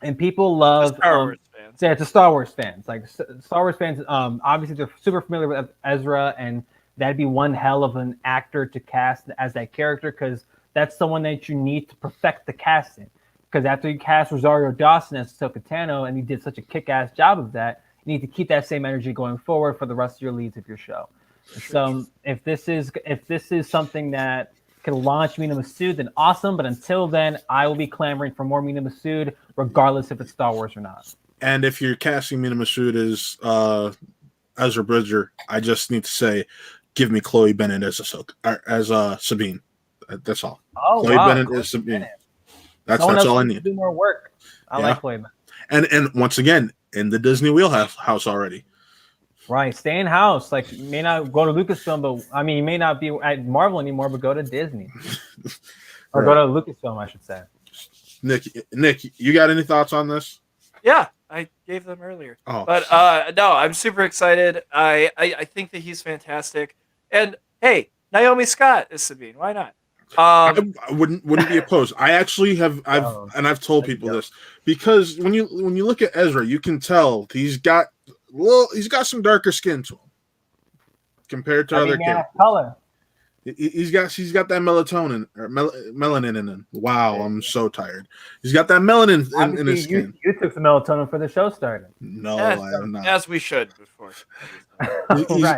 And people love Star Wars fans. Yeah, it's a Star Wars fans. Like, Star Wars fans, obviously they're super familiar with Ezra, and that'd be one hell of an actor to cast as that character, because that's someone that you need to perfect the casting. Because after you cast Rosario Dawson as Ahsoka Tano, and he did such a kick-ass job of that, you need to keep that same energy going forward for the rest of your leads of your show. So if this is something that can launch Mina Masood, then awesome. But until then, I will be clamoring for more Mina Masood, regardless if it's Star Wars or not. And if you're casting Mina Masood as Ezra Bridger, I just need to say, give me Chloe Bennett as Sabine. That's all. Oh, Chloe wow. Bennett Chloe is Sabine. Bennett. That's Someone else all I needs need. to do more work. I like Chloe Bennett. And once again, in the Disney wheelhouse already. Right, stay in house. Like, you may not go to Lucasfilm, but I mean, you may not be at Marvel anymore, but go to Disney or go to Lucasfilm, I should say. Nick, you got any thoughts on this? Yeah, I gave them earlier. Oh, but no, I'm super excited. I think that he's fantastic. And hey, Naomi Scott is Sabine. Why not? I wouldn't be opposed. I actually I've told people this, because when you look at Ezra, you can tell he's got some darker skin to him compared to other characters. Color. She's got that melatonin or melanin in him. Wow, I'm so tired. He's got that melanin in his skin. You took some melatonin for the show started. No, I have not. As we should before.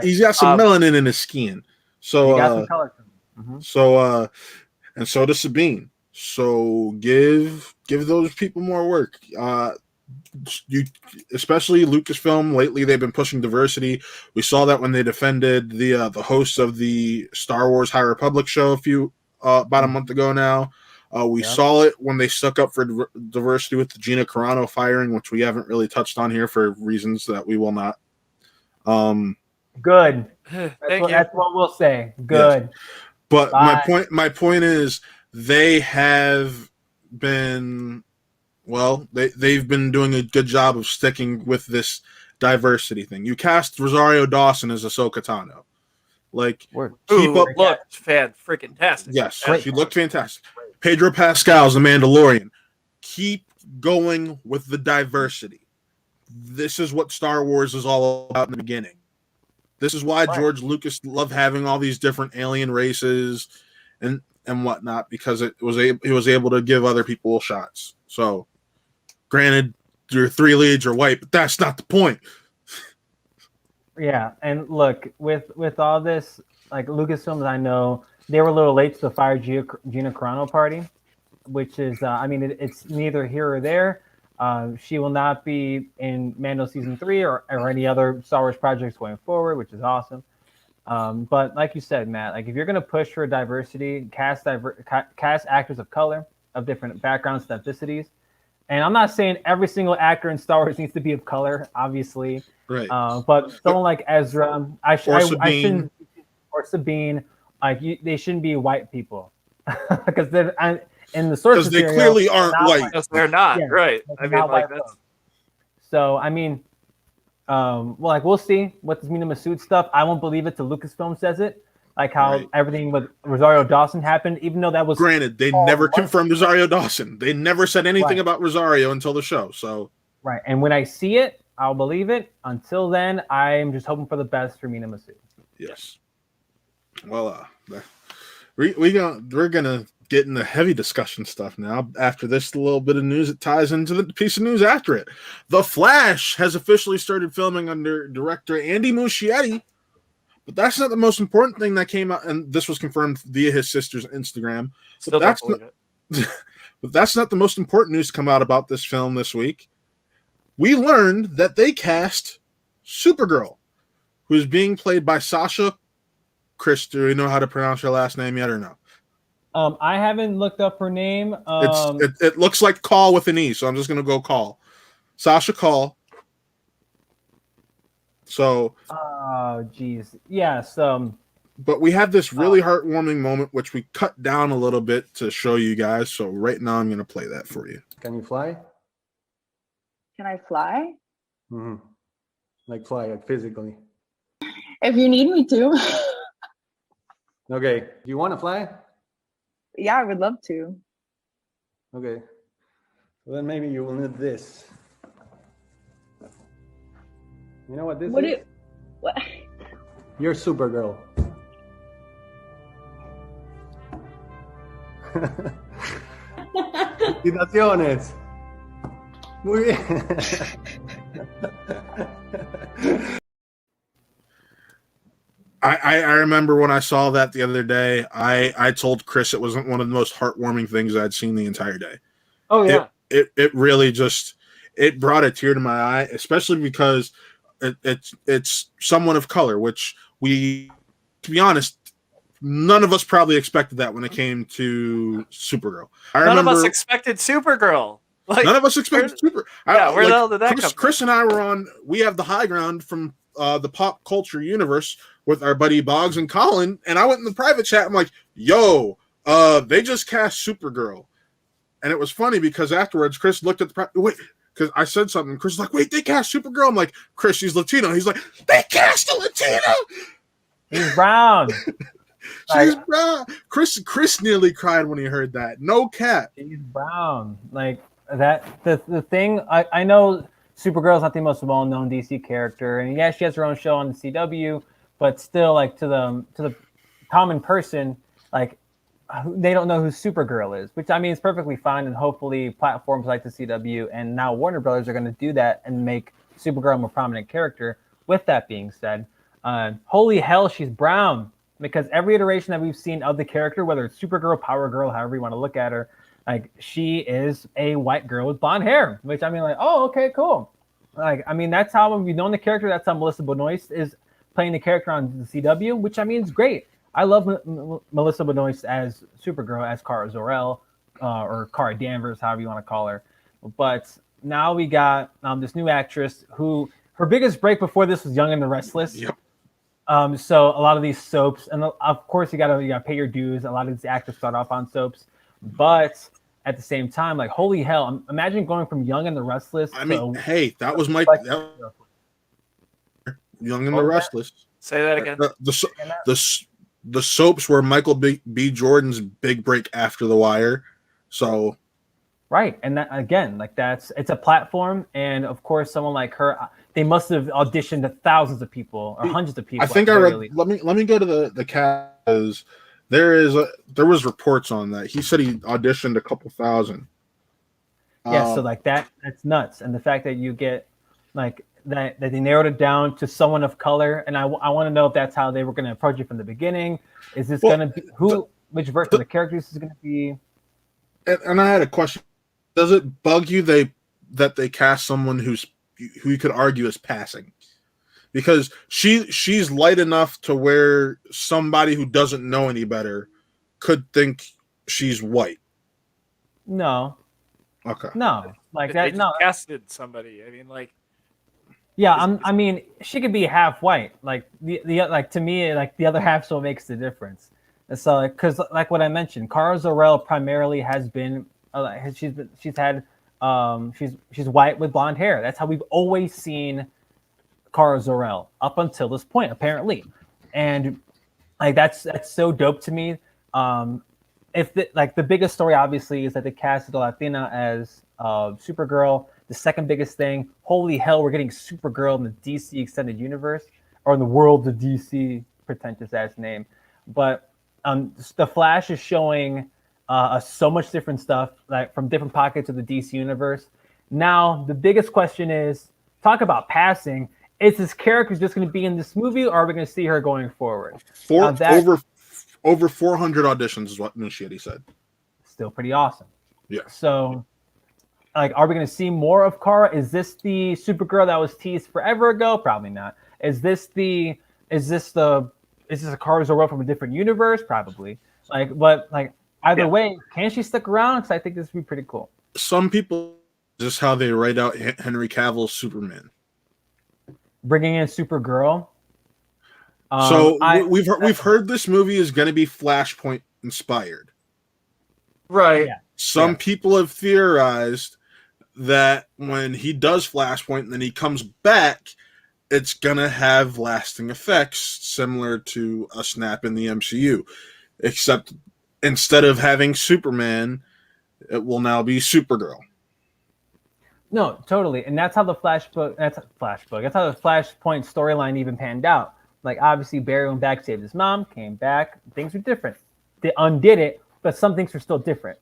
He's got some melanin in his skin. So he got some color to him. So and so does Sabine. So give those people more work. Especially Lucasfilm lately, they've been pushing diversity. We saw that when they defended the hosts of the Star Wars High Republic show about a month ago now. We saw it when they stuck up for diversity with the Gina Carano firing, which we haven't really touched on here for reasons that we will not. Good. That's what we'll say. Good. Yes. But my point is, they have been, they've been doing a good job of sticking with this diversity thing. You cast Rosario Dawson as Ahsoka Tano. Like, looked freaking-tastic. Yes, she looked fantastic. Pedro Pascal's the Mandalorian. Keep going with the diversity. This is what Star Wars is all about in the beginning. This is why George Lucas loved having all these different alien races and whatnot, because he was able to give other people shots. So, granted, your 3 leads are white, but that's not the point. Yeah, and look, with all this, like Lucasfilms, I know they were a little late to the Fire Gina Carano party, which is, it's neither here or there. She will not be in Mando Season 3 or any other Star Wars projects going forward, which is awesome. But like you said, Matt, like if you're going to push for diversity, cast actors of color, of different backgrounds, ethnicities. And I'm not saying every single actor in Star Wars needs to be of color, obviously. Right. But someone like Ezra, or Sabine, they shouldn't be white people. Because they're... in the source material, they clearly aren't white. Because they're not, right? I mean, like that's. So I mean, we'll see what this Mina Masood stuff. I won't believe it till Lucasfilm says it. Like how everything with Rosario Dawson happened, even though that was granted, they never confirmed Rosario Dawson. They never said anything about Rosario until the show. So and when I see it, I'll believe it. Until then, I'm just hoping for the best for Mina Masood. Yes. Well, we're gonna get into heavy discussion stuff now. After this little bit of news, it ties into the piece of news after it. The Flash has officially started filming under director Andy Muschietti, but that's not the most important thing that came out, and this was confirmed via his sister's Instagram. But that's not the most important news to come out about this film this week. We learned that they cast Supergirl, who is being played by Sasha. Chris, do you know how to pronounce her last name yet or no? I haven't looked up her name. It looks like Call with an E, so I'm just going to go Call. Sasha Call. So. Oh, geez. Yes. But we had this really heartwarming moment, which we cut down a little bit to show you guys. So right now I'm going to play that for you. Can you fly? Can I fly? Mm-hmm. Like fly, like physically. If you need me to. Okay. Do you want to fly? Yeah, I would love to. Okay. Well, then maybe you will need this. You know what this is? What? You're Supergirl. Felicitaciones. Muy bien. I remember when I saw that the other day. I told Chris it wasn't one of the most heartwarming things I'd seen the entire day. Oh yeah. It really just it brought a tear to my eye, especially because it's someone of color, which we, to be honest, none of us probably expected that when it came to Supergirl. None of us expected Supergirl. Like, none of us expected Super. Yeah, where the hell did that come from? Chris and I were on. We have the high ground from the pop culture universe with our buddy Boggs and Colin, and I went in the private chat. I'm like, "Yo, they just cast Supergirl," and it was funny because afterwards, Chris looked at the wait. Because I said something, Chris was like, "Wait, they cast Supergirl." I'm like, "Chris, she's Latino." He's like, "They cast a Latino." He's brown. She's brown. Chris nearly cried when he heard that. No cap. She's brown. Like that. The thing. I know Supergirl's not the most well-known DC character, and yeah, she has her own show on the CW. But still, like to the common person, like they don't know who Supergirl is, which I mean is perfectly fine, and hopefully platforms like the CW and now Warner Brothers are going to do that and make Supergirl a more prominent character. With that being said, holy hell, she's brown, because every iteration that we've seen of the character, whether it's Supergirl, Power Girl, however you want to look at her, like she is a white girl with blonde hair, which I mean, like, oh, okay, cool. Like, I mean, that's how we've known the character. That's how Melissa Benoist is playing the character on the CW, which I mean is great. I love Melissa Benoist as Supergirl, as Kara Zor-El, or Kara Danvers, however you want to call her. But now we got this new actress who her biggest break before this was Young and the Restless. Yep. So a lot of these soaps, and of course you gotta pay your dues. A lot of these actors start off on soaps, but at the same time, like holy hell, imagine going from Young and the Restless. I mean, hey, that was my Young and the Restless. Say that again. The soaps were Michael B. Jordan's big break after The Wire. So right, and that again, like it's a platform, and of course, someone like her, they must have auditioned to thousands of people or hundreds of people. I think I read. Let me go to the cast. There was reports on that. He said he auditioned a couple thousand. Yeah, so like that's nuts, and the fact that you get like that they narrowed it down to someone of color, and I want to know if that's how they were going to approach it from the beginning. Is this going to be which version of the characters is going to be? And I had a question. Does it bug you that they cast someone who you could argue is passing? Because she's light enough to where somebody who doesn't know any better could think she's white. No. Okay. No, like They that. just No. casted somebody. I mean, like. Yeah, I mean, she could be half white. Like the like to me, like the other half still makes the difference. And so, like, because like what I mentioned, Kara Zor-El primarily has been she's white with blonde hair. That's how we've always seen Kara Zor-El up until this point, apparently. And like that's so dope to me. If the biggest story obviously is that they casted a Latina as Supergirl. The second biggest thing, holy hell, we're getting Supergirl in the DC Extended Universe, or in the world of DC, pretentious ass name. But the Flash is showing so much different stuff, like from different pockets of the DC universe. Now, the biggest question is, talk about passing. Is this character just going to be in this movie, or are we going to see her going forward? Over 400 auditions is what Muschietti said. Still pretty awesome. Yeah. So, like, are we going to see more of Kara? Is this the Supergirl that was teased forever ago? Probably not. Is this a Kara Zor-El from a different universe? Probably. But either way, can she stick around? Because I think this would be pretty cool. Some people, just how they write out Henry Cavill's Superman. Bringing in Supergirl. We've heard this movie is going to be Flashpoint inspired. Right. Yeah. Some people have theorized that when he does Flashpoint and then he comes back, it's going to have lasting effects similar to a snap in the MCU. Except instead of having Superman, it will now be Supergirl. No, totally. And that's how the Flashpoint storyline even panned out. Like, obviously, Barry went back, saved his mom, came back. Things were different. They undid it, but some things are still different.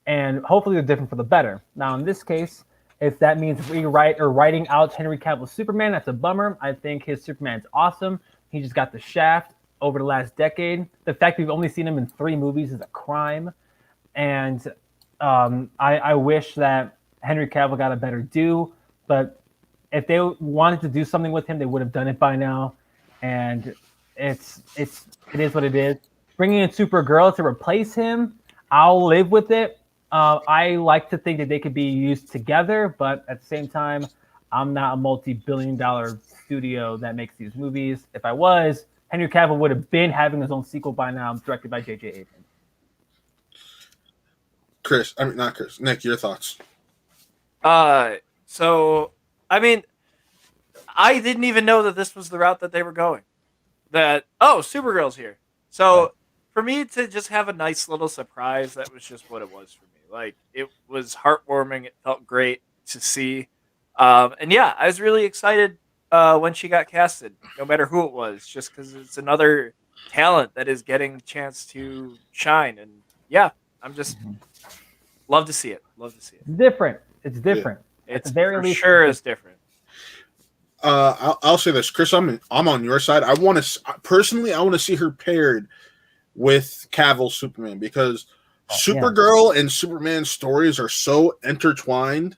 And hopefully they're different for the better. Now, in this case, if that means writing out Henry Cavill's Superman, that's a bummer. I think his Superman's awesome. He just got the shaft. over the last decade. The fact we've only seen him in 3 movies is a crime. And I wish that Henry Cavill got a better due, but if they wanted to do something with him, they would have done it by now. And it is what it is. Bringing in Supergirl to replace him, I'll live with it. I like to think that they could be used together, but at the same time, I'm not a multi-billion-dollar studio that makes these movies. If I was, Henry Cavill would have been having his own sequel by now, directed by J.J. Abrams. Not Chris. Nick, your thoughts? So I mean, I didn't even know that this was the route that they were going. Supergirl's here. So for me to just have a nice little surprise, that was just what it was for me. Like, it was heartwarming. It felt great to see. And yeah, I was really excited when she got casted, no matter who it was, just because it's another talent that is getting a chance to shine. And yeah, I'm just love to see it. Love to see it. Different. It's different. Yeah. It's very for sure is different. I'll say this, Chris. I'm on your side. I want to see her paired with Cavill's Superman, because Supergirl and Superman stories are so intertwined.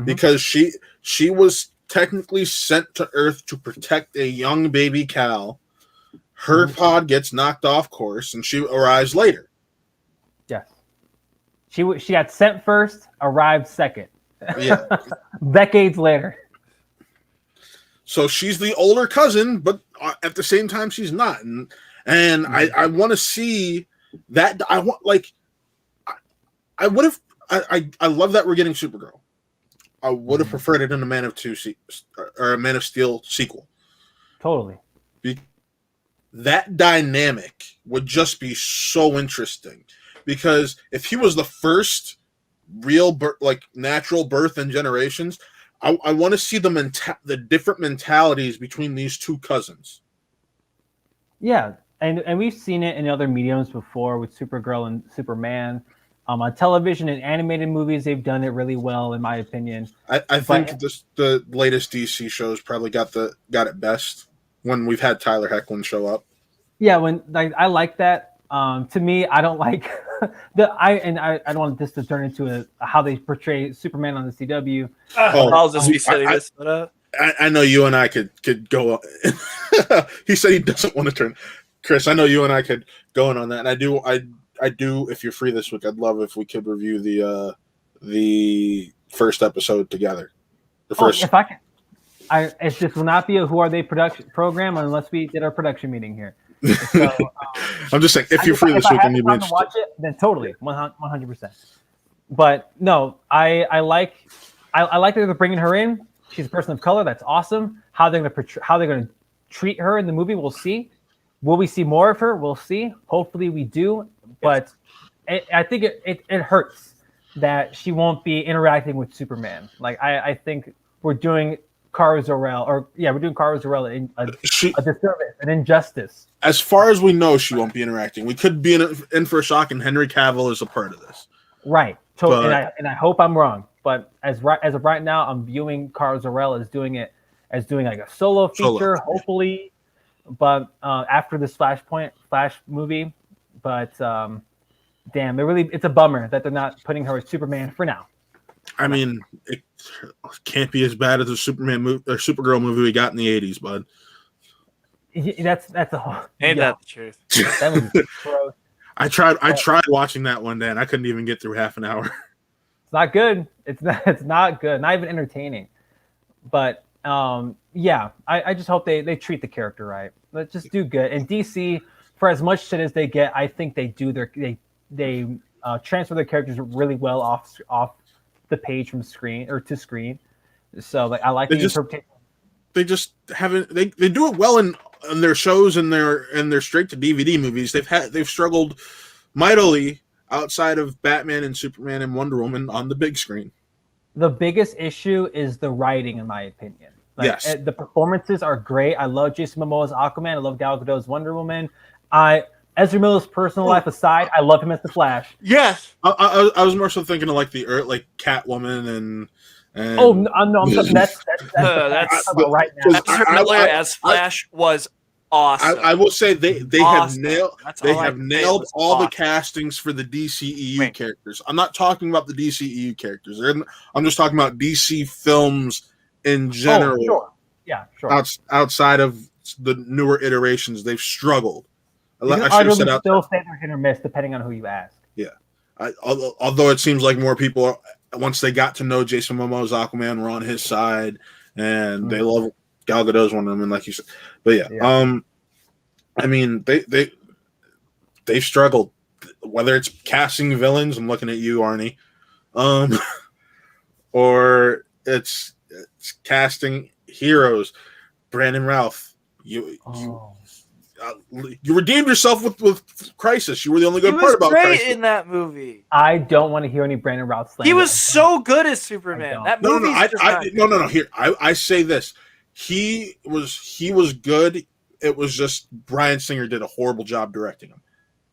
Because she was technically sent to Earth to protect a young baby Cal. Her pod gets knocked off course, and she arrives later. Yes, she got sent first, arrived second. Yeah, decades later. So she's the older cousin, but at the same time, she's not. And I want to see that. I love that we're getting Supergirl. I would have preferred it in a Man of Steel sequel. Totally. That dynamic would just be so interesting, because if he was the first real natural birth in generations, I want to see the different mentalities between these two cousins. Yeah, and we've seen it in other mediums before with Supergirl and Superman. On television and animated movies, they've done it really well, in my opinion. I think the latest DC shows probably got it best when we've had Tyler Hoechlin show up. Yeah, I like that. To me, I don't like I don't want this to turn into how they portray Superman on the CW. I'll just be setting this up. I know you and I could go. He said he doesn't want to turn. Chris, I know you and I could go in on that, and I do. If you're free this week, I'd love if we could review the first episode together. The first. If I can, it just will not be a Who Are They production program unless we did our production meeting here. So, I'm just saying, if you're free this week and you'd be interested, to watch it, then totally, 100%. But no, I like that they're bringing her in. She's a person of color. That's awesome. How they're going to treat her in the movie, we'll see. Will we see more of her? We'll see. Hopefully, we do. But I think it hurts that she won't be interacting with Superman. Like, I think we're doing Kara Zor-El, we're doing Kara Zor-El a disservice, an injustice. As far as we know, she won't be interacting. We could be in for a shock, and Henry Cavill is a part of this. Right. And I hope I'm wrong. But as of right now, I'm viewing Kara Zor-El as doing like a solo feature, hopefully. But after this Flash movie. But damn, it's a bummer that they're not putting her as Superman for now. I mean, it can't be as bad as the Superman movie or Supergirl movie we got in the '80s, bud. That's a whole. Ain't that the truth? That was gross. I tried watching that one day, and I couldn't even get through half an hour. It's not good. It's not good. Not even entertaining. But I just hope they treat the character right. Let's just do good. And DC, for as much shit as they get, I think they transfer their characters really well off the page from screen or to screen. So I like the interpretation. They just haven't. They do it well in their shows and their straight to DVD movies. They've struggled mightily outside of Batman and Superman and Wonder Woman on the big screen. The biggest issue is the writing, in my opinion. Yes, the performances are great. I love Jason Momoa's Aquaman. I love Gal Gadot's Wonder Woman. Ezra Miller's personal life aside, I love him as the Flash. Yes, I was more so thinking of like Catwoman and. No, I'm talking that's right now. Ezra Miller as Flash was awesome. I will say they have Awesome. nailed That's they all I have can say. It nailed was all the awesome. castings for the DCEU Wait. characters. I'm not talking about the DCEU characters. I'm just talking about DC films in general. Oh, sure. Yeah, sure. Outside of the newer iterations, they've struggled. You can I should have said arguably outside. still say they're hit or miss depending on who you ask. Yeah. Although it seems like more people, once they got to know Jason Momoa's Aquaman, were on his side, and they love Gal Gadot's one of them, and like you said. But yeah. I mean, they've struggled. Whether it's casting villains, I'm looking at you, Arnie, or it's casting heroes. Brandon Routh, you redeemed yourself with Crisis. You were the only good part about great Crisis. in that movie. I don't want to hear any Brandon Routh slander. He was so good as Superman. That movie. No. Here, I say this. He was good. It was just Bryan Singer did a horrible job directing him.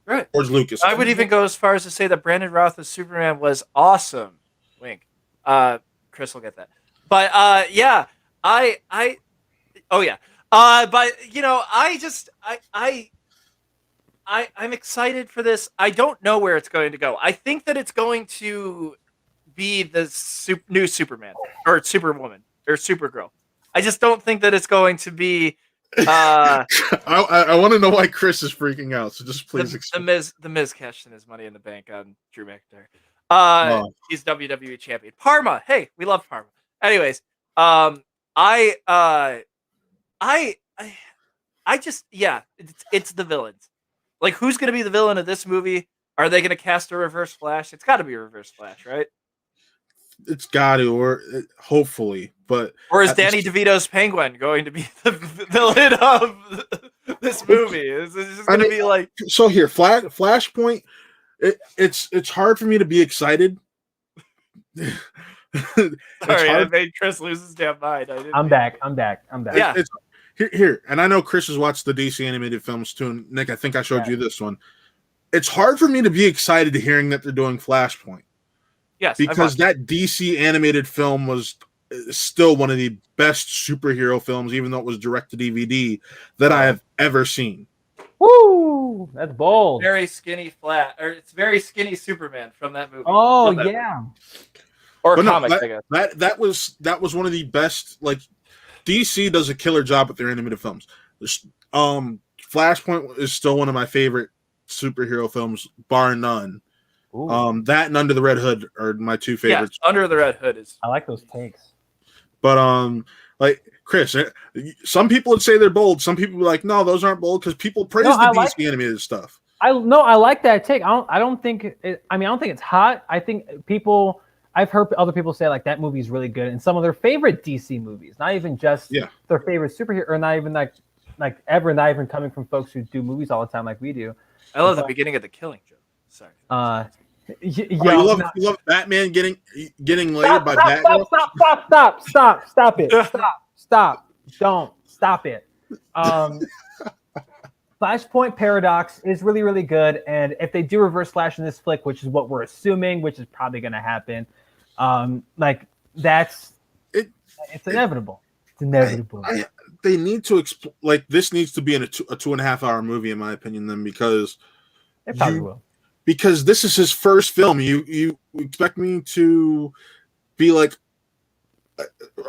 Right. George Lucas. I would even go as far as to say that Brandon Routh as Superman was awesome. Wink. Chris will get that. But yeah, but you know, I'm excited for this. I don't know where it's going to go. I think that it's going to be the new Superman or Superwoman or Supergirl. I just don't think that it's going to be. I want to know why Chris is freaking out. So just please explain. The Miz cashed in his Money in the Bank on Drew McIntyre. He's WWE champion. Parma. Hey, we love Parma. Anyways, it's the villains. Like, who's going to be the villain of this movie? Are they going to cast a Reverse Flash? It's got to be a Reverse Flash, right? It's got to, or hopefully, but or is Danny DeVito's Penguin going to be the villain of this movie? Is this just going to be like? So here, Flashpoint. It's hard for me to be excited. Sorry, I made Chris lose his damn mind. I'm back. Yeah. It's here, and I know Chris has watched the DC animated films too. And Nick, I think I showed you this one. It's hard for me to be excited to hearing that they're doing Flashpoint. Yes, because that DC animated film was still one of the best superhero films, even though it was direct to DVD, that I have ever seen. Woo! That's bold. Very skinny it's very skinny Superman from that movie. Oh yeah. Movie. Or but comics, no, I guess. That was one of the best. Like, DC does a killer job with their animated films. Flashpoint is still one of my favorite superhero films, bar none. Ooh. That and Under the Red Hood are my two favorites. Yes, Under the Red Hood is. I like those takes. But like Chris, some people would say they're bold. Some people would be like, no, those aren't bold because people praise the DC animated stuff. I like that take. I don't think it's hot. I think I've heard other people say like that movie is really good, and some of their favorite DC movies, not even just their favorite superhero, or not even like ever, not even coming from folks who do movies all the time like we do. I love the beginning of The Killing Joke. Sorry. You love Batman getting laid by Batman. Stop it! Don't stop it. Flashpoint Paradox is really, really good, and if they do Reverse Flash in this flick, which is what we're assuming, which is probably going to happen, it's inevitable. It's inevitable. They need to this needs to be in a 2.5 hour movie, in my opinion, then, because it probably will. Because this is his first film. You expect me to be like,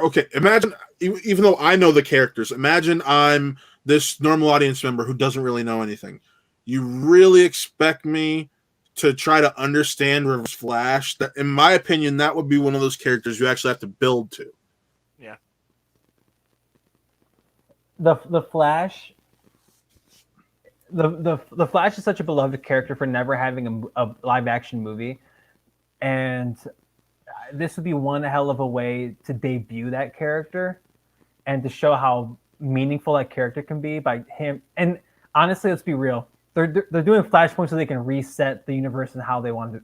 okay, imagine, even though I know the characters, imagine I'm this normal audience member who doesn't really know anything. You really expect me to try to understand Reverse Flash? That, in my opinion, that would be one of those characters you actually have to build to. Yeah. The Flash. The Flash is such a beloved character for never having a live action movie, and this would be one hell of a way to debut that character and to show how meaningful that character can be by him. And honestly, let's be real, they're doing Flashpoint so they can reset the universe and how they want to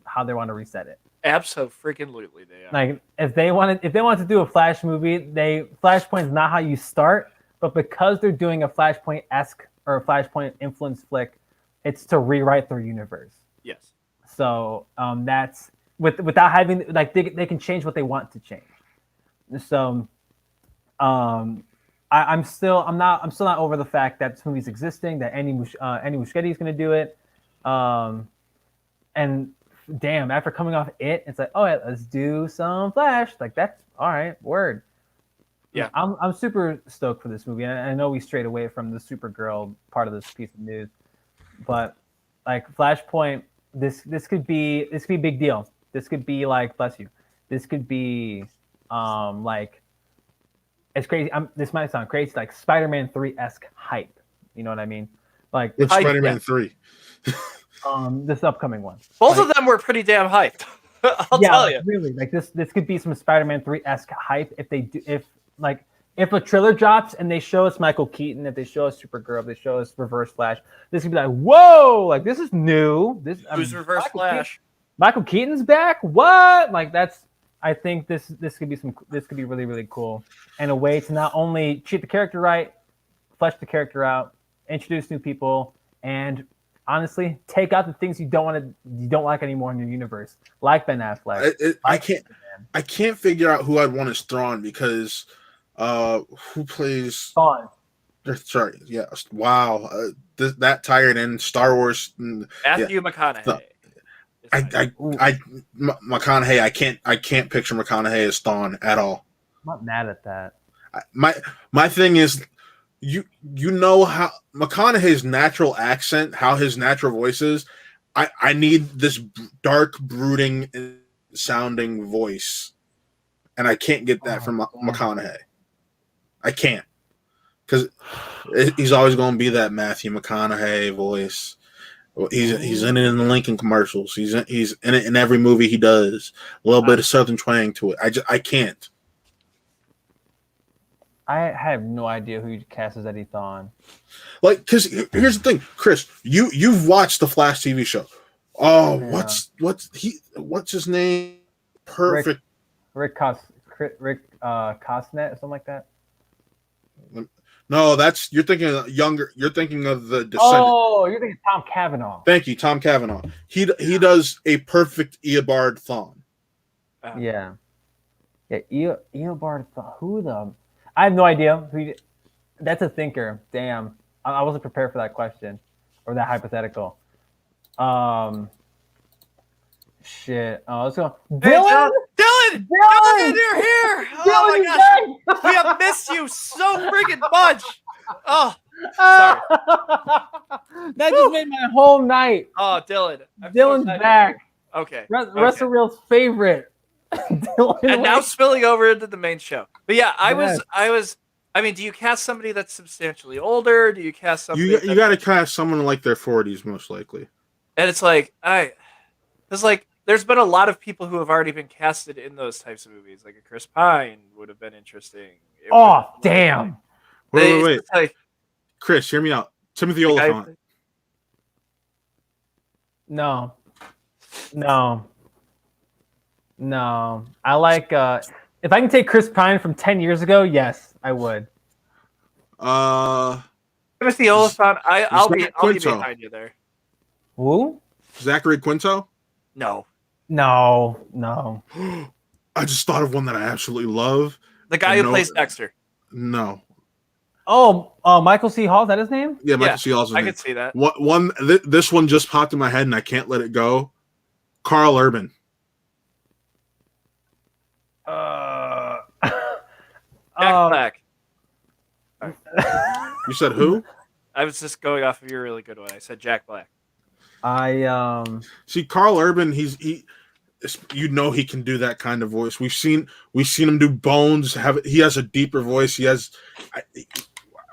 reset it. Absolutely, they are. Like if they want to do a Flash movie, Flashpoint is not how you start, but because they're doing a Flashpoint-esque or a Flashpoint influence flick, it's to rewrite their universe. Yes. So that's without having they can change what they want to change. So I'm still not over the fact that this movie's existing. That Andy Muschietti is going to do it. And damn, after coming off it, it's like, oh, yeah, let's do some Flash. Like that's all right. Word. Yeah. I'm super stoked for this movie. And I know we strayed away from the Supergirl part of this piece of news, but like Flashpoint, this could be a big deal. This could be like, bless you. This could be like, it's crazy. This might sound crazy, like Spider-Man 3-esque hype. You know what I mean? Like It's Spider-Man 3. This upcoming one. Both of them were pretty damn hyped. I'll tell you. Really, like this could be some Spider-Man 3-esque hype if they do. If a trailer drops and they show us Michael Keaton, if they show us Supergirl, if they show us Reverse Flash, this could be like, whoa, like this is new. Who's Reverse Flash? Michael Keaton's back. What? Like that's. I think this could be really, really cool, and a way to not only treat the character right, flesh the character out, introduce new people, and honestly take out the things you don't like anymore in your universe, like Ben Affleck. I can't figure out who I'd want as Thrawn because who plays Thrawn? Sorry, yeah, wow, that tired end Star Wars. Matthew McConaughey. McConaughey. I can't picture McConaughey as Thawne at all. I'm not mad at that. My thing is, you know how McConaughey's natural accent, how his natural voice is. I need this dark, brooding sounding voice, and I can't get that from McConaughey. I can't, because he's always going to be that Matthew McConaughey voice. He's in it in the Lincoln commercials. He's in it in every movie he does. A little bit of Southern twang to it. I can't. I have no idea who you cast as Eddie Thawne. Like, because here's the thing, Chris. You've watched the Flash TV show. Oh, yeah. What's his name? Perfect. Rick Cosnet or something like that. No, you're thinking of younger. You're thinking of the Descendant. Oh, you're thinking Tom Cavanaugh. Thank you, Tom Cavanaugh. He does a perfect Eobard Thawne. Yeah, Eobard Thawne. Who the? I have no idea. That's a thinker. Damn, I wasn't prepared for that question or that hypothetical. Shit. Oh, let's go. Dylan, you're here. Oh my gosh, we have missed you so freaking much. Oh, sorry. That just made my whole night. Oh, Dylan. Dylan's back. Okay. Russell Real's favorite. Dylan and now spilling over into the main show. But yeah, I was. I mean, do you cast somebody that's substantially older? Do you cast somebody? You got to cast someone like their 40s, most likely. And it's like there's been a lot of people who have already been casted in those types of movies. Like a Chris Pine would have been interesting. Damn. Wait. Chris, hear me out. Timothy Olyphant. No. I like if I can take Chris Pine from 10 years ago, yes, I would. Timothy Olyphant, I'll be behind you there. Who? Zachary Quinto? No. I just thought of one that I absolutely love. The guy who plays Dexter. No. Oh, Michael C. Hall, is that his name? Yeah, Michael C. Hall's his name. I can see that. This one just popped in my head and I can't let it go. Carl Urban. Jack Black. You said who? I was just going off of your really good one. I said Jack Black. See Carl Urban. He can do that kind of voice. We've seen him do Bones. He has a deeper voice. He has.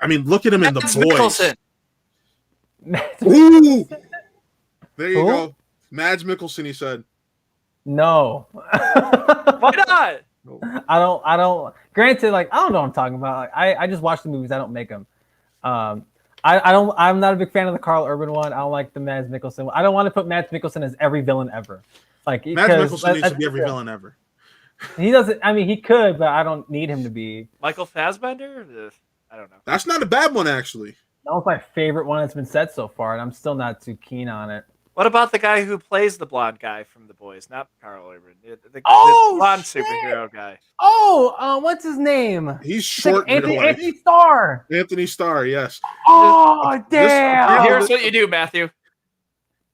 I mean, look at him in The Boys. Ooh, there you go, Mads Mikkelsen. He said, "No." Why not? I don't. Granted, like I don't know what I'm talking about. Like, I just watch the movies. I don't make them. I'm not a big fan of the Carl Urban one. I don't like the Mads Mikkelsen one. I don't want to put Mads Mikkelsen as every villain ever. Like Mads Mikkelsen needs to be every villain ever. He doesn't. I mean, he could, but I don't need him to be. Michael Fassbender? I don't know. That's not a bad one, actually. That was my favorite one that's been said so far, and I'm still not too keen on it. What about the guy who plays the blonde guy from The Boys? Not Carl Urban. The Oh, blonde shit! superhero guy. Oh, what's his name? He's It's short in real life. Anthony Starr. Anthony Starr, yes. Oh, This- damn! Here's what you do, Matthew.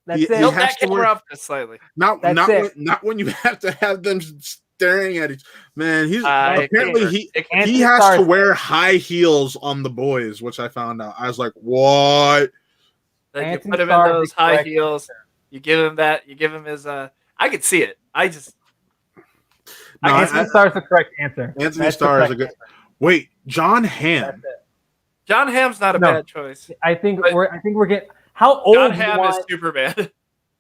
That's he- it. he Tilt has that to camera wear- up just slightly. Not That's not it. when, not when you have to have them staring at each. Man, he's I apparently think he Anthony he has Starr to is- wear high heels on The Boys, which I found out. I was like, what? Like you Anthony put him Starr in is those the high correct heels. You give him that. You give him his. I could see it. No, Anthony Starr is the correct answer. Anthony That's the Starr is a correct good. answer. Wait, John Hamm. That's it. John Hamm's not a No. bad choice. I think But- we're getting. How old? John do you Hamm is want, Superman.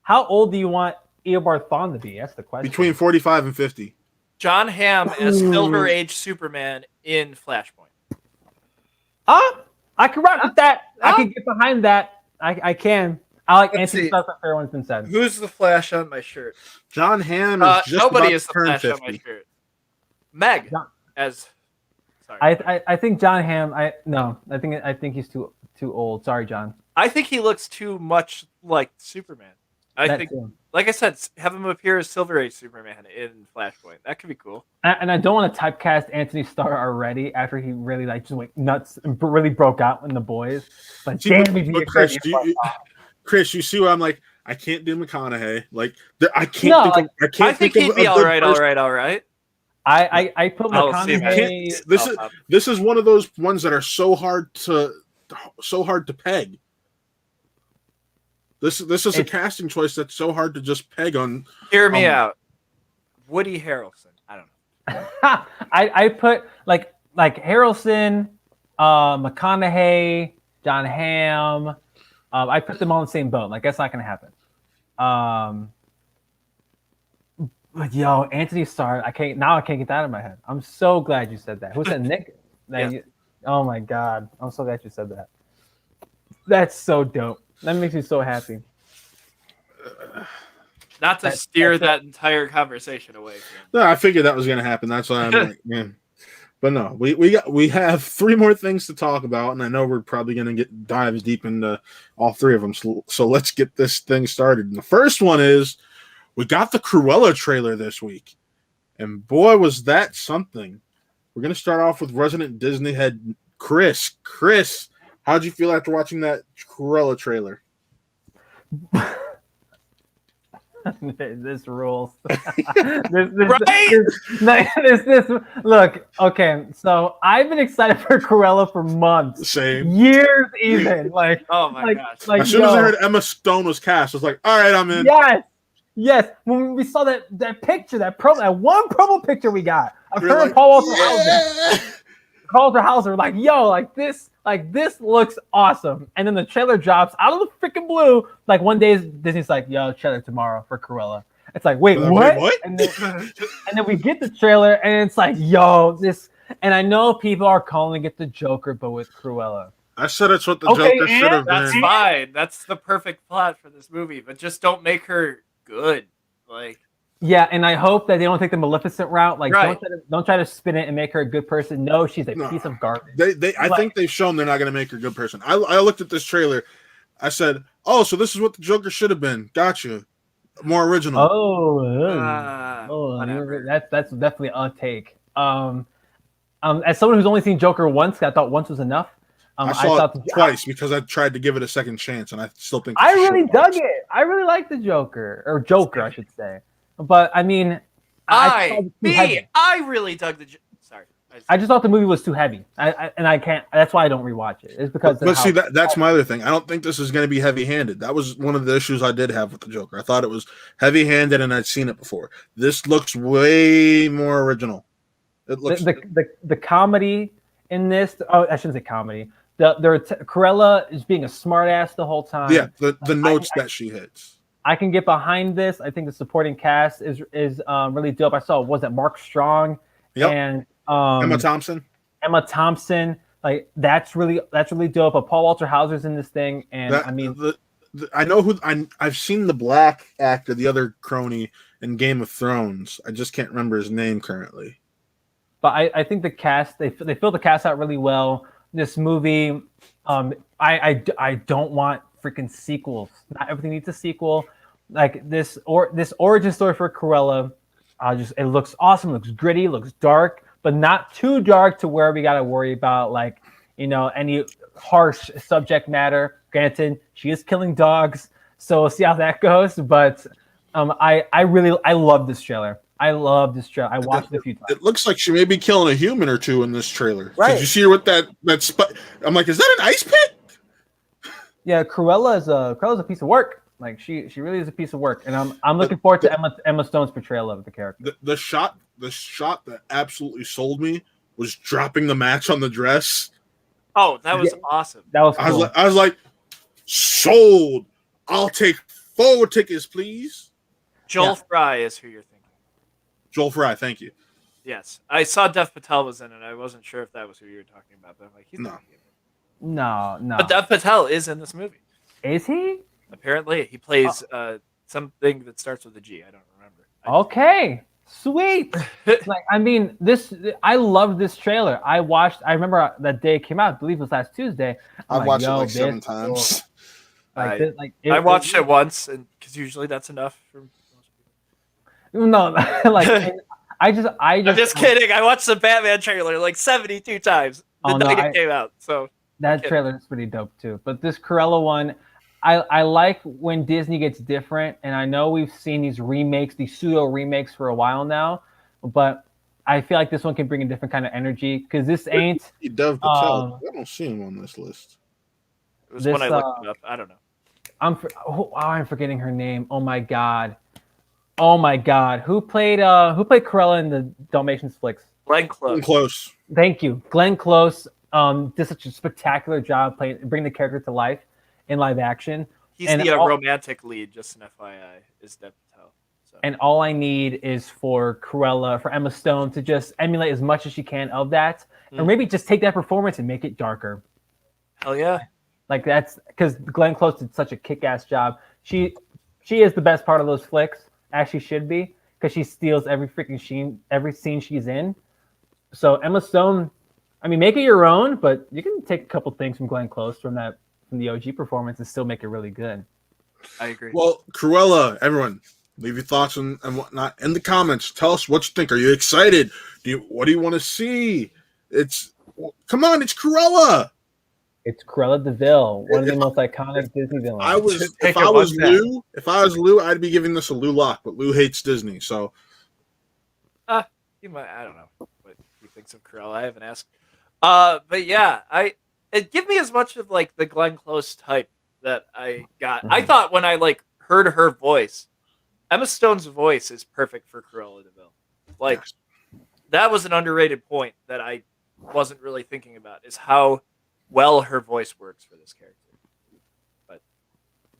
how old do you want Eobard Thawne to be? That's the question. Between 45 and 50. John Hamm as Ooh. Silver Age Superman in Flashpoint. I can rock with that. I Huh? can get behind that. I can. I like Let's Anthony see. Starr. Everyone's been said. Who's the Flash on my shirt? John Hamm is just Nobody about is to the turn Flash 50. on my shirt. Meg John- as. Sorry. I think John Hamm. I think he's too old. Sorry, John. I think he looks too much like Superman. I That think, too. like I said, have him appear as Silver Age Superman in Flashpoint. That could be cool. And I don't want to typecast Anthony Starr already after he really just went nuts and really broke out in The Boys. But See, damn, but- he'd be but a Chris, great do you- Eobard Thawne. Chris, you see where I'm like, I can't do McConaughey. Like, I can't No, think like, of. I can't I think of he'd be a all good right, person. all right. I put I'll see that. McConaughey. This is one of those ones that are so hard to peg. This is a It's- casting choice that's so hard to just peg on. Hear me out. Woody Harrelson. I don't know. I put like Harrelson, McConaughey, John Hamm. I put them all in the same boat. Like that's not gonna happen. But yo, Anthony Starr, I can't get that out of my head. I'm so glad you said that. Who said Nick? Yeah. Oh my god, I'm so glad you said that. That's so dope. That makes me so happy. Not to That- steer that's that entire conversation away from. No, I figured that was going to happen. That's why I'm like, man. But no, we have three more things to talk about, and I know we're probably going to dive deep into all three of them. So let's get this thing started. And the first one is we got the Cruella trailer this week, and boy, was that something. We're going to start off with resident Disney head Chris. Chris, how'd you feel after watching that Cruella trailer? This rules. Right? Look, okay, so I've been excited for Cruella for months, Same. years, even like, Oh my gosh. like As soon as I yo, heard Emma Stone was cast, I was like, all right, I'm in. yes. When we saw that picture, that one promo picture we got of We're her and like, Paul Walter Hauser. yeah. Paul Walter Hauser, like, yo, like this looks awesome. And then the trailer drops out of the freaking blue. Like one day Disney's like, yo, trailer tomorrow for Cruella. It's like, wait, what? And then we get the trailer and it's like, yo, this. And I know people are calling it the Joker, but with Cruella. I said it's what the Okay, Joker should have That's been. fine. That's the perfect plot for this movie, but just don't make her good. Like, Yeah, and I hope that they don't take the Maleficent route. Like, Right. don't try to spin it and make her a good person. No, she's a No. piece of garbage. I think they've shown they're not going to make her a good person. I looked at this trailer. I said, oh, so this is what the Joker should have been. Gotcha. More original. whatever. That's definitely a take. As someone who's only seen Joker once, I thought once was enough. I saw it twice because I tried to give it a second chance, and I still think I it's really shit. dug it. I really liked the Joker, or Joker, I should say. But I mean, I really dug the. Sorry. I just thought the movie was too heavy, I can't. That's why I don't rewatch it. It's because. But see, that's my other thing. I don't think this is going to be heavy-handed. That was one of the issues I did have with the Joker. I thought it was heavy-handed, and I'd seen it before. This looks way more original. It looks the comedy in this. Oh, I shouldn't say comedy. Cruella is being a smartass the whole time. yeah. The notes that she hits. I can get behind this. I think the supporting cast is really dope. I saw was it Mark Strong Yep. and Emma Thompson. Emma Thompson. Like that's really dope. But Paul Walter Hauser's in this thing, and I mean, I know who I've seen the black actor, the other crony in Game of Thrones. I just can't remember his name currently. but I think the cast they fill the cast out really well. This movie, I don't want freaking sequels. Not everything needs a sequel. Like this origin story for Cruella, it looks awesome, looks gritty, looks dark, but not too dark to where we gotta worry about like any harsh subject matter. Granted, she is killing dogs, so we'll see how that goes. But I love this trailer. I love this trailer. I watched it a few times. It looks like she may be killing a human or two in this trailer. Right. Did you see her with that I'm like, is that an ice pick? Yeah, Cruella's a piece of work. Like she really is a piece of work, and I'm looking forward to Emma Stone's portrayal of the character. The shot that absolutely sold me was dropping the match on the dress. Oh, that was awesome. That was cool. I was like, sold. I'll take 4 tickets, please. Joel Fry is who you're thinking. Joel Fry, thank you. Yes, I saw Dev Patel was in it. I wasn't sure if that was who you were talking about, but I'm like, he's not. No. But Dev Patel is in this movie. Is he? Apparently, he plays something that starts with a G. I don't remember. Okay, sweet. Like, I mean, I love this trailer. I remember that day it came out. I believe it was last Tuesday. I've watched it like 7 times. I watched it once, and because usually that's enough for most people. No, like I'm just kidding. I watched the Batman trailer like 72 times the night it came out. So that trailer is pretty dope too. But this Cruella one, I like when Disney gets different, and I know we've seen these remakes, these pseudo remakes for a while now, but I feel like this one can bring a different kind of energy because this ain't. Dev Patel. I don't see him on this list. It was when I looked it up. I don't know. I'm forgetting her name. Oh my god. Who played Cruella in the Dalmatians flicks? Glenn Close. Glenn Close. Thank you, Glenn Close. Did such a spectacular job bringing the character to life in live action. He's the romantic lead, just an FYI, is Dev Patel. So. And all I need is for Emma Stone to just emulate as much as she can of that, or maybe just take that performance and make it darker. Hell yeah! Like that's because Glenn Close did such a kick-ass job. She is the best part of those flicks, as she should be, because she steals every scene she's in. So Emma Stone, I mean, make it your own, but you can take a couple things from Glenn Close from the OG performance and still make it really good. I agree. Well, Cruella, everyone, leave your thoughts and whatnot in the comments. Tell us what you think. Are you excited? What do you want to see? Come on, it's Cruella. It's Cruella DeVille, one of the most iconic Disney villains. If I was Lou, I'd be giving this a Lou lock, but Lou hates Disney, so. I don't know what he thinks of Cruella. I haven't asked. But yeah, it give me as much of like the Glenn Close type that I got. I thought when I like heard her voice, Emma Stone's voice is perfect for Cruella DeVille. Like that was an underrated point that I wasn't really thinking about, is how well her voice works for this character. But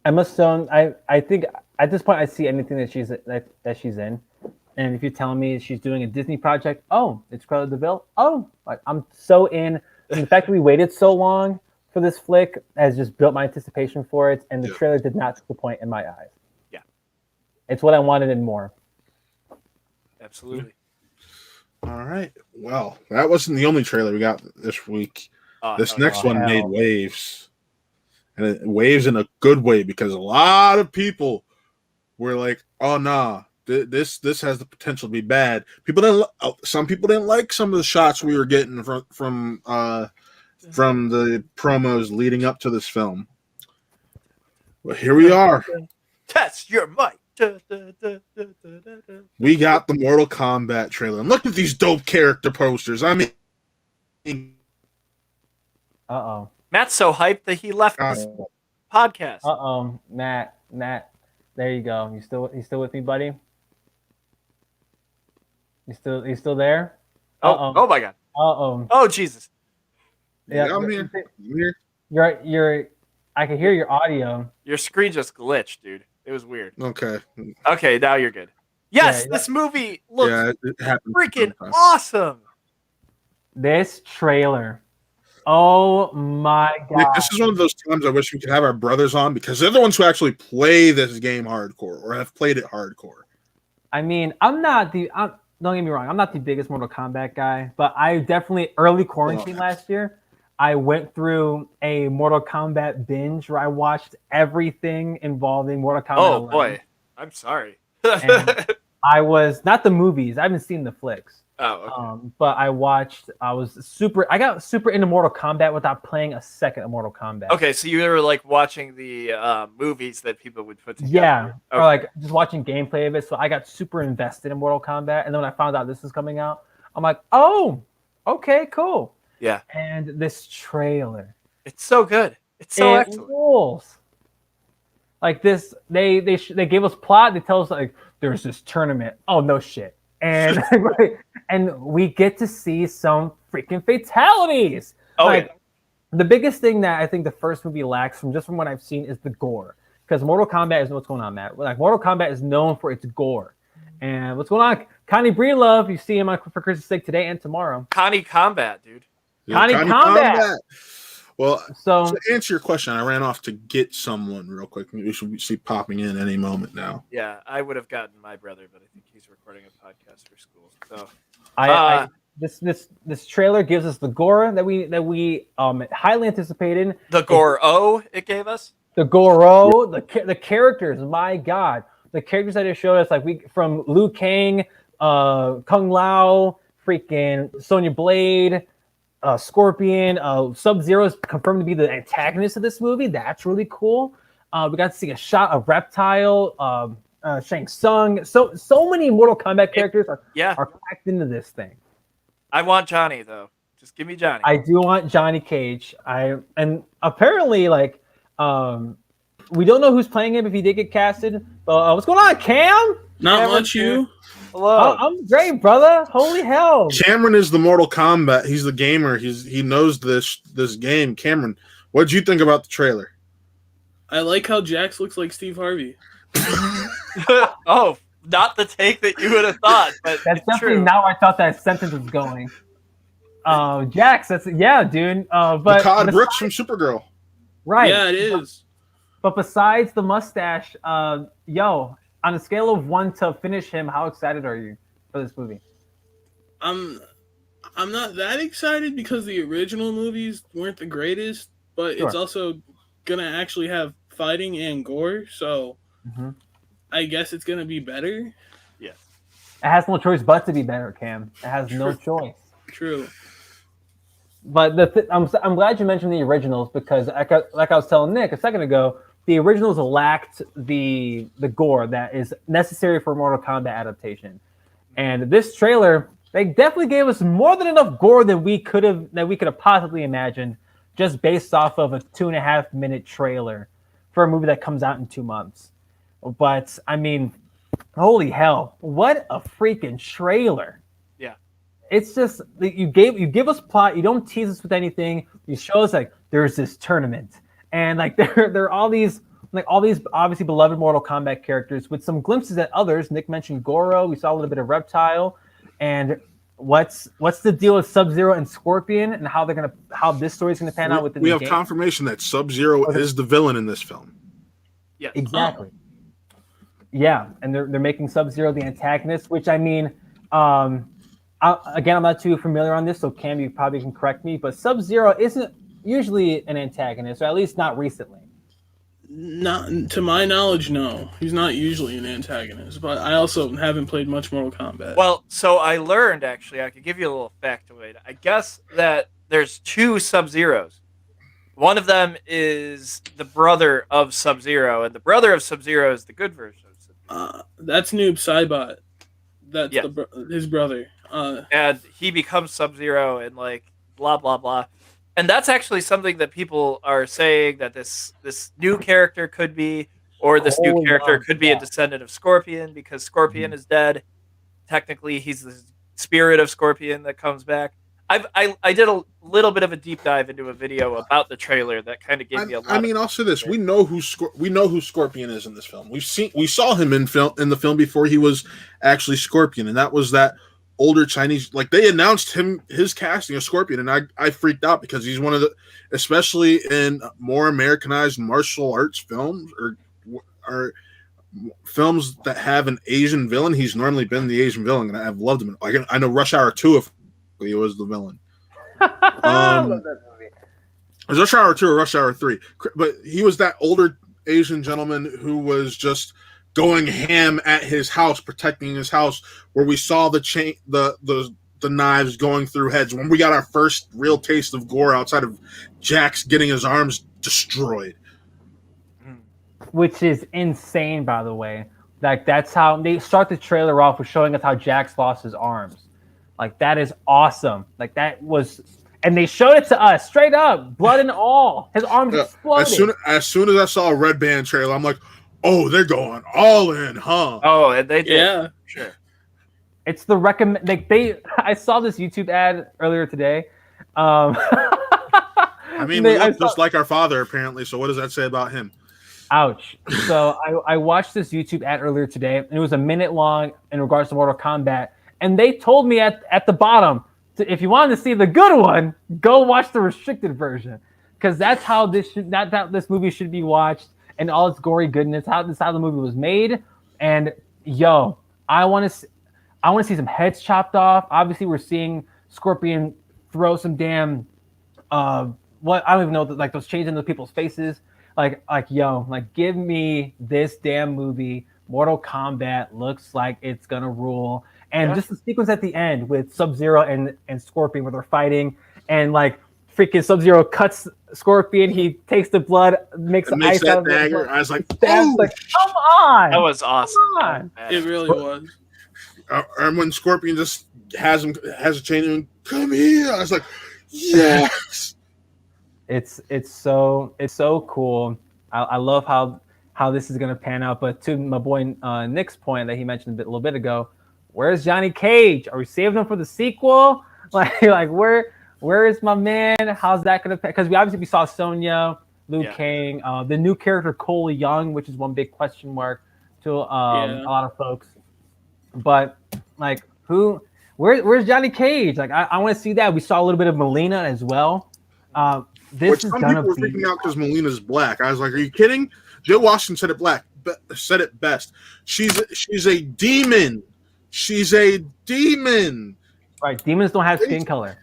Emma Stone, I think at this point I see anything that she's in. And if you're telling me she's doing a Disney project, it's Cruella DeVille. Like I'm so in. And the fact that we waited so long for this flick has just built my anticipation for it, and the trailer did not disappoint in my eyes. Yeah. It's what I wanted and more. Absolutely. All right. Well, that wasn't the only trailer we got this week. This next one made waves. And it waves in a good way, because a lot of people were like, oh, nah, this has the potential to be bad. Some people didn't like some of the shots we were getting from the promos leading up to this film. But here we are. Test your might. We got the Mortal Kombat trailer. And look at these dope character posters. I mean, Matt's so hyped that he left this podcast. Matt, there you go. You still with me, buddy? You still there? Oh my god. Oh Jesus. Yeah, I'm here. You're. I can hear your audio. Your screen just glitched, dude. It was weird. Okay, now you're good. Yes, this movie looks freaking sometimes. awesome. This trailer. Oh my god. Nick, this is one of those times I wish we could have our brothers on, because they're the ones who actually play this game hardcore or have played it hardcore. I mean, don't get me wrong, I'm not the biggest Mortal Kombat guy, but I definitely early quarantine last year, I went through a Mortal Kombat binge where I watched everything involving Mortal Kombat. Oh 11. boy, I'm sorry. And I was not the movies. I haven't seen the flicks. Oh, okay. But I got super into Mortal Kombat without playing a second of Mortal Kombat. Okay, so you were like watching the movies that people would put together. Yeah, Okay. or like just watching gameplay of it. So I got super invested in Mortal Kombat, and then when I found out this was coming out, I'm like, oh, okay, cool. Yeah, And this trailer, it's so good. It's so it excellent. rules. Like this, they gave us plot. They tell us like there's this tournament. Oh no shit. And and we get to see some freaking fatalities. Oh, like the biggest thing that I think the first movie lacks from what I've seen is the gore. Because Mortal Kombat is what's going on, Matt. Like Mortal Kombat is known for its gore. And what's going on? Connie Breedlove, you see him for Christmas sake today and tomorrow. Connie Combat, dude. Connie Combat. Well, So to answer your question, I ran off to get someone real quick. We should see popping in any moment now. Yeah, I would have gotten my brother, but I think he's recording a podcast for school. So this trailer gives us the gore that we highly anticipated. the Goro it gave us. The Goro, the characters, my God, the characters that it showed us, like from Liu Kang, Kung Lao, freaking Sonya Blade, Scorpion, Sub-Zero is confirmed to be the antagonist of this movie. That's really cool. We got to see a shot of Reptile, Shang Tsung. So many Mortal Kombat characters are packed into this thing. I want Johnny though. Just give me Johnny. I do want Johnny Cage. And apparently we don't know who's playing him if he did get casted. But what's going on, Cam? Not much, you. Hello. I'm great, brother. Holy hell. Cameron is the Mortal Kombat. He's the gamer. He knows this game. Cameron, what did you think about the trailer? I like how Jax looks like Steve Harvey. Oh, not the take that you would have thought, but That's it's definitely true. not where I thought that sentence was going. Jax, dude. But Todd Brooks from Supergirl. right. Yeah, it is. But besides the mustache, on a scale of 1 to finish him, how excited are you for this movie? I'm not that excited because the original movies weren't the greatest, but Sure. it's also gonna actually have fighting and gore, so I guess it's gonna be better. Yes. It has no choice but to be better, Cam. It has no choice. True. But I'm glad you mentioned the originals because, like I was telling Nick a second ago, the originals lacked the gore that is necessary for Mortal Kombat adaptation. And this trailer, they definitely gave us more than enough gore than we could have possibly imagined, just based off of a 2.5 minute trailer for a movie that comes out in 2 months. But I mean, holy hell, what a freaking trailer! Yeah. It's just you give us plot, you don't tease us with anything. You show us like there's this tournament, and like there are all these obviously beloved Mortal Kombat characters with some glimpses at others. Nick mentioned Goro. We saw a little bit of Reptile, and what's the deal with Sub-Zero and Scorpion, and how this story's gonna pan out within We the have game. confirmation that Sub-Zero is the villain in this film. Yes. Exactly. Yeah, and they're making Sub-Zero the antagonist, which I mean, I'm not too familiar on this, so Cam, you probably can correct me, but Sub-Zero isn't usually an antagonist, or at least not recently. Not to my knowledge, no. He's not usually an antagonist, but I also haven't played much Mortal Kombat. Well, so I learned actually, I could give you a little factoid. I guess that there's 2 Sub-Zeros. One of them is the brother of Sub-Zero, and the brother of Sub-Zero is the good version of Sub-Zero. That's Noob Saibot. That's Yes. his brother. And he becomes Sub-Zero and like blah blah blah. And that's actually something that people are saying that this new character could be, or this new character could be a descendant of Scorpion because Scorpion is dead. Technically, he's the spirit of Scorpion that comes back. I did a little bit of a deep dive into a video about the trailer that kind of gave me a lot. I mean, also this: we know who Scorpion is in this film. We saw him in the film before he was actually Scorpion, and that was that older Chinese. Like they announced his casting of Scorpion, and I freaked out because he's one of the, especially in more Americanized martial arts films or films that have an Asian villain. He's normally been the Asian villain, and I've loved him. I know Rush Hour 2 if he was the villain. I love that movie. was Rush Hour 2 or Rush Hour 3, but he was that older Asian gentleman who was just going ham at his house, protecting his house, where we saw the knives going through heads. When we got our first real taste of gore outside of Jax getting his arms destroyed. Which is insane, by the way. Like, that's how they start the trailer off with showing us how Jax lost his arms. Like, that is awesome. Like, that was, and they showed it to us straight up, blood and all. His arms exploded. As soon as I saw a Red Band trailer, I'm like, oh, they're going all in, huh? Oh, and they did. Yeah, Sure. It's the recommend. Like, I saw this YouTube ad earlier today. I mean, we look just like our father, apparently. So what does that say about him? Ouch. So I watched this YouTube ad earlier today, and it was a minute long in regards to Mortal Kombat. And they told me at the bottom, if you wanted to see the good one, go watch the restricted version, because that's how this movie should be watched, and all its gory goodness. How the movie was made. And yo, I want to see some heads chopped off. Obviously, we're seeing Scorpion throw some damn what I don't even know, like those chains into people's faces. Like yo, like give me this damn movie. Mortal Kombat looks like it's gonna rule. And just the sequence at the end with Sub-Zero and Scorpion where they're fighting, and like freaking Sub-Zero cuts Scorpion, he takes the blood, makes the ice out of dagger. I was like, oh, like, come on. That was awesome. Come on. it really was. And when Scorpion just has a chain and come here, I was like, yes. It's so cool. I love how this is gonna pan out. But to my boy Nick's point that he mentioned a little bit ago, where's Johnny Cage? Are we saving him for the sequel? Like where is my man? How's that gonna? Because we saw Sonya, Liu Kang, the new character Cole Young, which is one big question mark to a lot of folks. But like, where's Johnny Cage? Like, I want to see that. We saw a little bit of Melina as well. This is gonna be freaking out because Melina's black. I was like, are you kidding? Joe Washington said it best. She's a demon. She's a demon. Right, demons don't have skin color.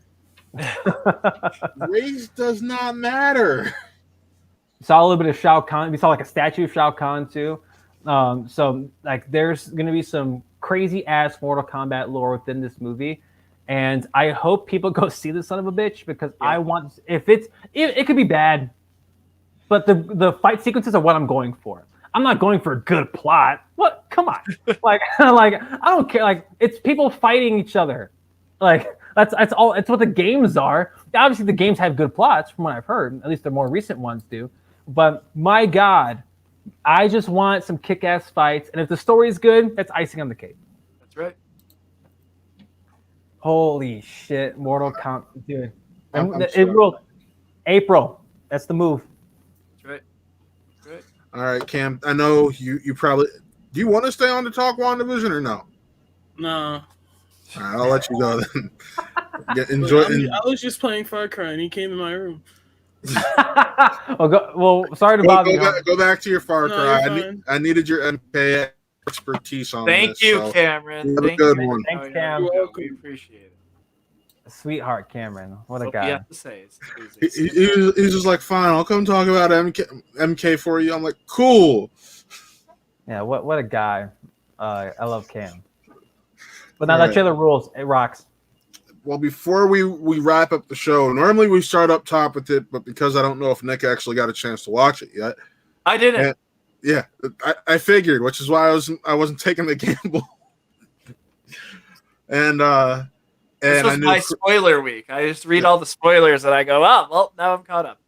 Race does not matter. We saw a little bit of Shao Kahn. We saw like a statue of Shao Kahn too. So like, there's gonna be some crazy ass Mortal Kombat lore within this movie, and I hope people go see this son of a bitch, because I want, if it could be bad, but the fight sequences are what I'm going for. I'm not going for a good plot. What? Come on. like I don't care. Like, it's people fighting each other. Like, that's all. It's what the games are. Obviously, the games have good plots, from what I've heard. At least the more recent ones do. But my God, I just want some kick-ass fights. And if the story is good, that's icing on the cake. That's right. Holy shit, Mortal Kombat, dude! I'm will. April. That's the move. That's right. That's right. All right, Cam. I know you probably. Do you want to stay on to talk WandaVision or no? No. All right, I'll let you go then. Enjoy. I was just playing Far Cry, and he came in my room. Sorry to bother you. Go back to your Far No, Cry. I needed your MK expertise on Thank this. you, so Cameron. have a good one. Thanks, Cam. We appreciate it. Sweetheart, Cameron. What a That's guy. you have to say. It's He's just like, fine, I'll come talk about MK for you. I'm like, cool. Yeah, what a guy. I love Cam. But now that you have the rules, it rocks. Well, before we wrap up the show, normally we start up top with it, but because I don't know if Nick actually got a chance to watch it yet. I didn't. I figured, which is why I wasn't taking the gamble. This was my spoiler week. I just read all the spoilers and I go, oh, well, now I'm caught up.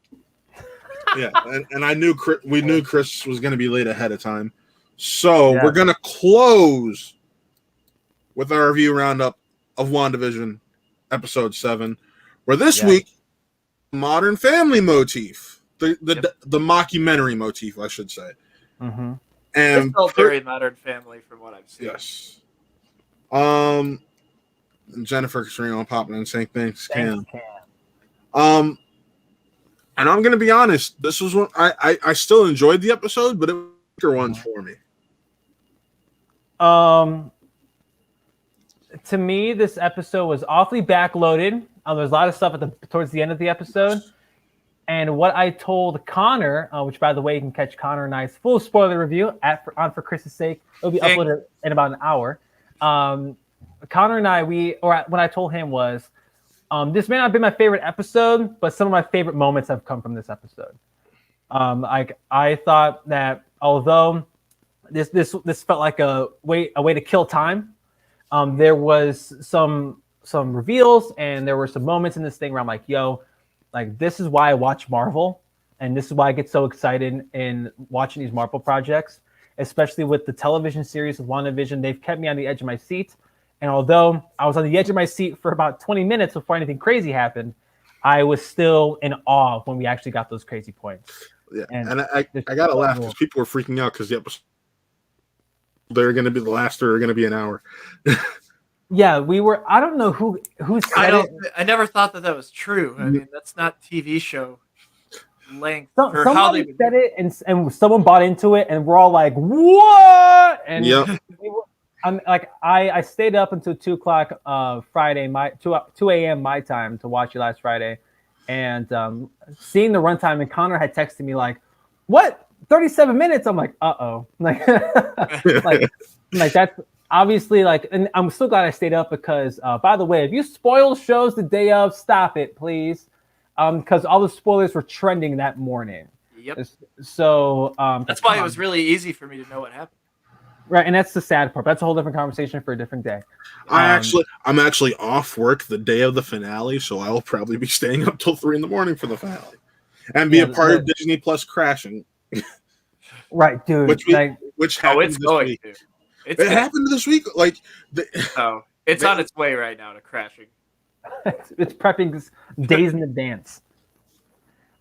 Yeah, and I knew we knew Chris was going to be late ahead of time. So we're going to close with our review roundup of WandaVision episode 7, where this week, Modern Family motif, the mockumentary motif, I should say. Mm-hmm. And it's still very Modern Family from what I've seen. Yes. And Jennifer Castrino popping in saying thanks, Cam. And I'm gonna be honest, this was one I still enjoyed the episode, but it was bigger ones for me. To me, this episode was awfully backloaded. There's a lot of stuff towards the end of the episode, And what I told Connor, which by the way, you can catch Connor and I's full spoiler review on For Chris's Sake. It'll be uploaded in about an hour. Connor and I, when I told him was, this may not be my favorite episode, but some of my favorite moments have come from this episode. I thought that although this felt like a way to kill time, there was some reveals and there were some moments in this thing where I'm like, yo, like this is why I watch Marvel, and this is why I get so excited in watching these Marvel projects, especially with the television series with WandaVision. They've kept me on the edge of my seat. And although I was on the edge of my seat for about 20 minutes before anything crazy happened, I was still in awe when we actually got those crazy points. Yeah, and I gotta laugh because people were freaking out because the episode they're going to be the last or going to be an hour. Yeah, we were. I don't know who said it. I never thought that was true. I mean, that's not TV show length. Somebody said it, and someone bought into it, and we're all like, "What?" And I stayed up until 2:00 Friday, 2 a.m. my time to watch you last Friday, and seeing the runtime. And Connor had texted me like, "What? 37 minutes?" I'm like, "Uh-oh!" like that's. Obviously, and I'm so glad I stayed up because, by the way, if you spoil shows the day of, stop it, please. Because all the spoilers were trending that morning. Yep. So that's why it was really easy for me to know what happened. Right, and that's the sad part. That's a whole different conversation for a different day. I'm actually off work the day of the finale, so I will probably be staying up till 3 a.m. for the finale, and be a part of Disney Plus crashing. Right, dude. Which happened this week. It happened this week. It's on its way right now to crashing. It's prepping days in advance.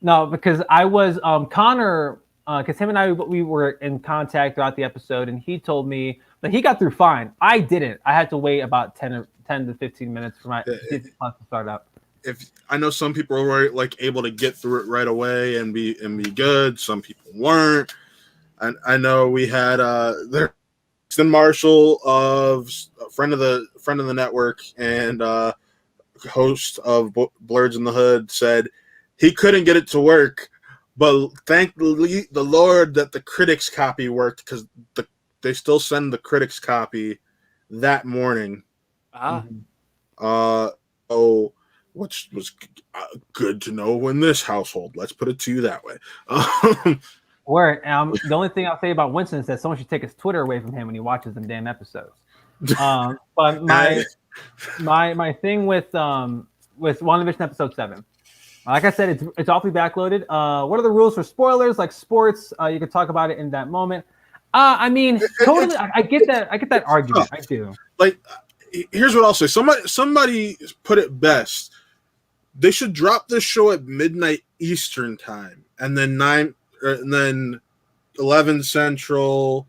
No, because I was Connor, because him and I we were in contact throughout the episode, and he told me that he got through fine. I didn't. I had to wait about 10 to 15 minutes for my Disney Plus to start up. If I know some people were able to get through it right away and be good, some people weren't. And I know we had there. Kristen Marshall, of a friend of the network and host of Blurs in the Hood, said he couldn't get it to work, but thank the Lord that the critics copy worked because they still send the critics copy that morning. Which was good to know in this household. Let's put it to you that way. Word. The only thing I'll say about Winston is that someone should take his Twitter away from him when he watches them damn episodes. But my thing with WandaVision episode 7, like I said, it's awfully backloaded. What are the rules for spoilers? Like sports, you can talk about it in that moment. I mean, totally. I get that. I get that argument. I do. Here's what I'll say. Somebody put it best. They should drop this show at midnight Eastern time, and then 11 Central.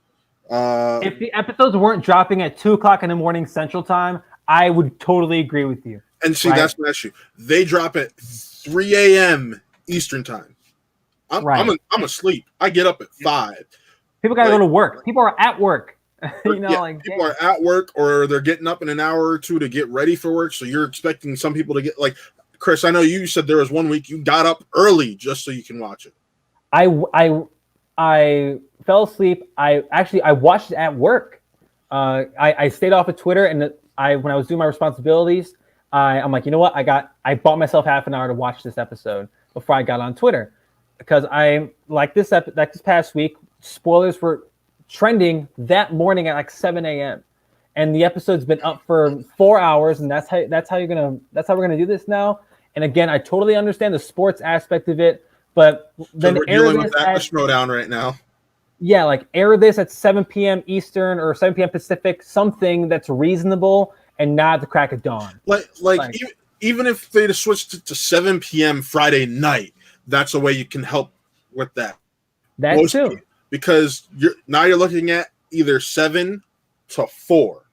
If the episodes weren't dropping at 2:00 in the morning Central time, I would totally agree with you. And see, that's my issue. They drop at 3 a.m. Eastern time. I'm asleep. I get up at 5. People gotta go to work. People are at work. People are at work, or they're getting up in an hour or two to get ready for work. So you're expecting some people to get Chris. I know you said there was one week you got up early just so you can watch it. I fell asleep. I watched it at work. I stayed off of Twitter, and when I was doing my responsibilities, I'm like, you know what? I bought myself half an hour to watch this episode before I got on Twitter, because I like this past week, spoilers were trending that morning at 7 a.m. and the episode's been up for 4 hours, and that's how we're gonna do this now. And again, I totally understand the sports aspect of it. But then we're dealing with that Showdown right now. Yeah, air this at 7 p.m. Eastern or 7 p.m. Pacific, something that's reasonable and not at the crack of dawn. Even if they'd have switched it to 7 p.m. Friday night, that's a way you can help with that. That too. Because you're looking at either 7 to 4.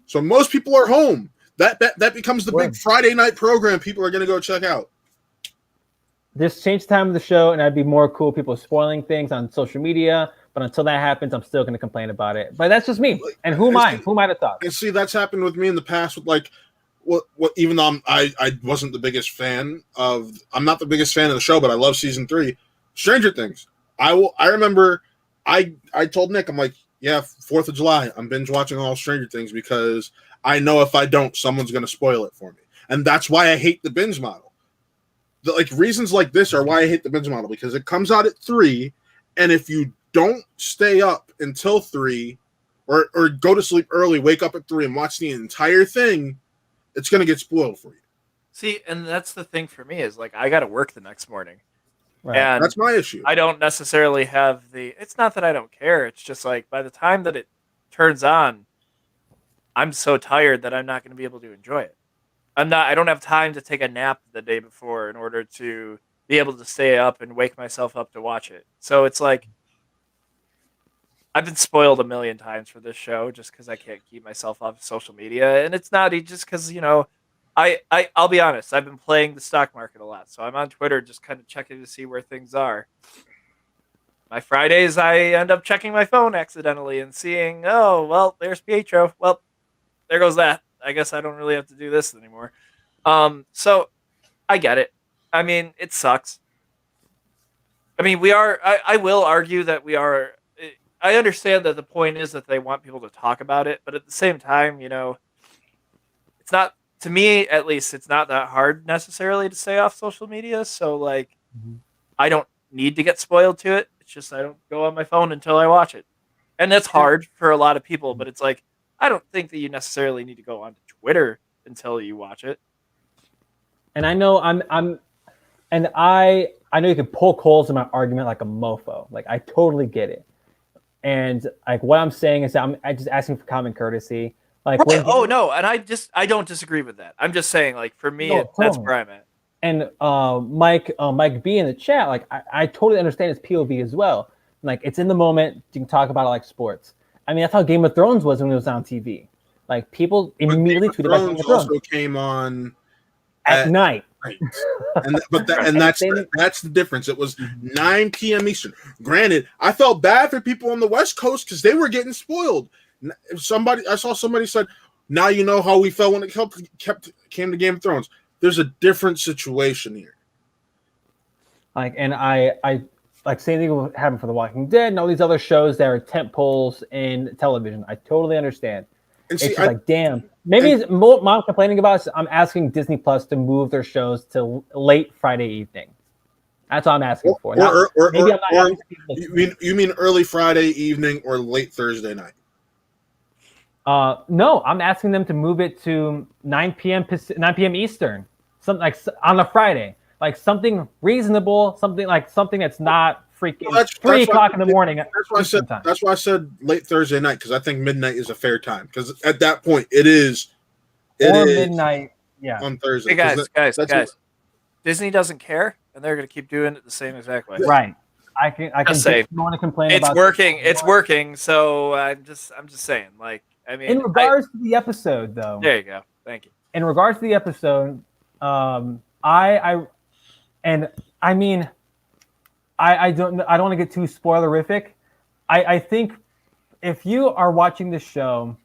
So most people are home. That becomes the big Friday night program people are going to go check out. Just change the time of the show, and I'd be more cool. People spoiling things on social media, but until that happens, I'm still going to complain about it. But that's just me. And who am I? Who am I to talk? And see, that's happened with me in the past with what even though I wasn't the biggest fan of, I'm not the biggest fan of the show, but I love season 3. Stranger Things. I remember I told Nick, I'm like, yeah, 4th of July, I'm binge watching all Stranger Things because I know if I don't, someone's going to spoil it for me. And that's why I hate the binge model. Reasons like this are why I hate the binge model, because it comes out at 3, and if you don't stay up until 3 or go to sleep early, wake up at 3 and watch the entire thing, it's going to get spoiled for you. See, and that's the thing for me is like I got to work the next morning. Right. And that's my issue. I don't necessarily have it's not that I don't care. It's just like by the time that it turns on, I'm so tired that I'm not going to be able to enjoy it. I don't have time to take a nap the day before in order to be able to stay up and wake myself up to watch it. So it's like I've been spoiled a million times for this show just because I can't keep myself off of social media. And it's not just because, I'll be honest, I've been playing the stock market a lot. So I'm on Twitter just kind of checking to see where things are. My Fridays, I end up checking my phone accidentally and seeing, oh, well, there's Pietro. Well, there goes that. I guess I don't really have to do this anymore. So I get it. I mean, it sucks. I mean, I will argue that we are. I understand that the point is that they want people to talk about it, but at the same time, it's not, to me at least, it's not that hard necessarily to stay off social media. So I don't need to get spoiled to it. It's just I don't go on my phone until I watch it. And that's hard for a lot of people, but it's like, I don't think that you necessarily need to go on Twitter until you watch it. And I know I know you can poke holes in my argument like a mofo. Like I totally get it. And like what I'm saying is that I'm just asking for common courtesy. Like right. No, and I don't disagree with that. I'm just saying, like for me, that's where I'm at. And Mike B in the chat, like I totally understand his POV as well. Like it's in the moment, you can talk about it like sports. I mean, that's how Game of Thrones was when it was on TV. Like people immediately tweeted about Game of Thrones. Also came on at night. Right. That's the difference. It was 9 p.m. Eastern. Granted, I felt bad for people on the West Coast because they were getting spoiled. I saw somebody said, "Now you know how we felt when it came to Game of Thrones." There's a different situation here. Like, and I like same thing will happen for The Walking Dead and all these other shows that are tent poles in television. I totally understand. And see, it's just like, damn. Maybe mom complaining about it. I'm asking Disney Plus to move their shows to late Friday evening. That's all I'm asking for. You mean early Friday evening or late Thursday night? No, I'm asking them to move it to 9 p.m. Eastern, something like on a Friday, like something reasonable, something that's not freaking 3 o'clock in the morning. That's why I said late Thursday night, because I think midnight is a fair time. Because at that point, it is midnight. Yeah, on Thursday. Hey guys, Disney doesn't care, and they're going to keep doing it the same exact way. Right. I can say want to complain. It's about working. It's working. So I'm just saying, like. I mean, in regards to the episode, though. There you go. Thank you. In regards to the episode, I don't want to get too spoilerific. I think if you are watching this show,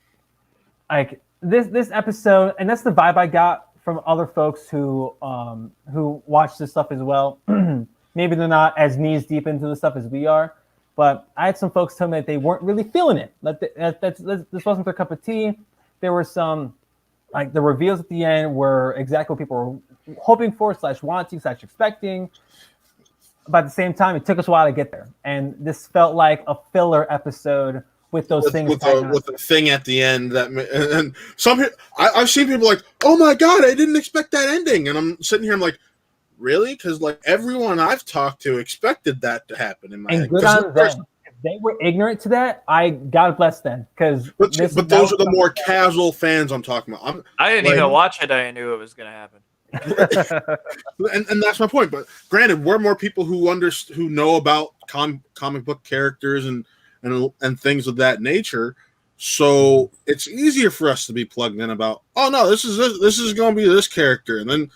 like this episode, and that's the vibe I got from other folks who watch this stuff as well. Maybe they're not as knees deep into the stuff as we are. But I had some folks tell me that they weren't really feeling it. This wasn't their cup of tea. There were some, like the reveals at the end were exactly what people were hoping for, /wanting, /expecting. But at the same time, it took us a while to get there. And this felt like a filler episode with those things. With the thing at the end. And some I've seen people like, oh my God, I didn't expect that ending. And I'm sitting here, I'm like, really? Because like everyone I've talked to expected that to happen in my head. Good on them. If they were ignorant to that, God bless them. But those are the more casual fans I'm talking about. I didn't even watch it. I knew it was going to happen. and that's my point. But granted, we're more people who know about comic book characters and things of that nature. So it's easier for us to be plugged in about. Oh no, this is going to be this character, and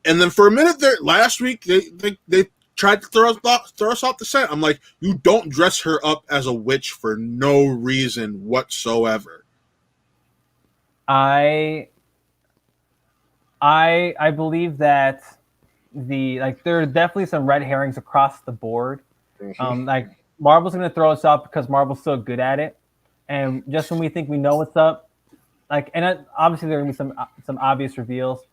then for a minute there last week, they tried to throw us off the scent. I'm like, you don't dress her up as a witch for no reason whatsoever. I I believe that there are definitely some red herrings across the board. Like Marvel's gonna throw us up because Marvel's so good at it, and just when we think we know what's up, obviously there are gonna be some obvious reveals,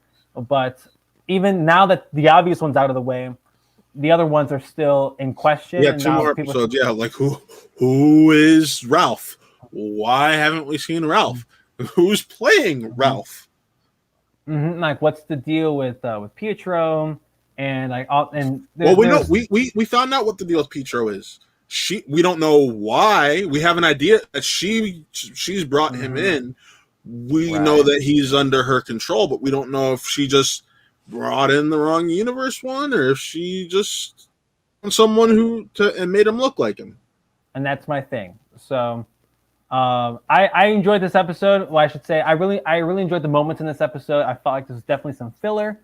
but even now that the obvious one's out of the way, the other ones are still in question. Yeah, and two now more episodes. Yeah, like who is Ralph? Why haven't we seen Ralph? Who's playing Ralph? Like, what's the deal with Pietro? And like, we found out what the deal with Pietro is. We don't know why. We have an idea that she's brought him in. We know that he's under her control, but we don't know if she just brought in the wrong universe one, or if she just someone and made him look like him. And that's my thing. So I enjoyed this episode. Well, I should say I really enjoyed the moments in this episode. I felt like this was definitely some filler.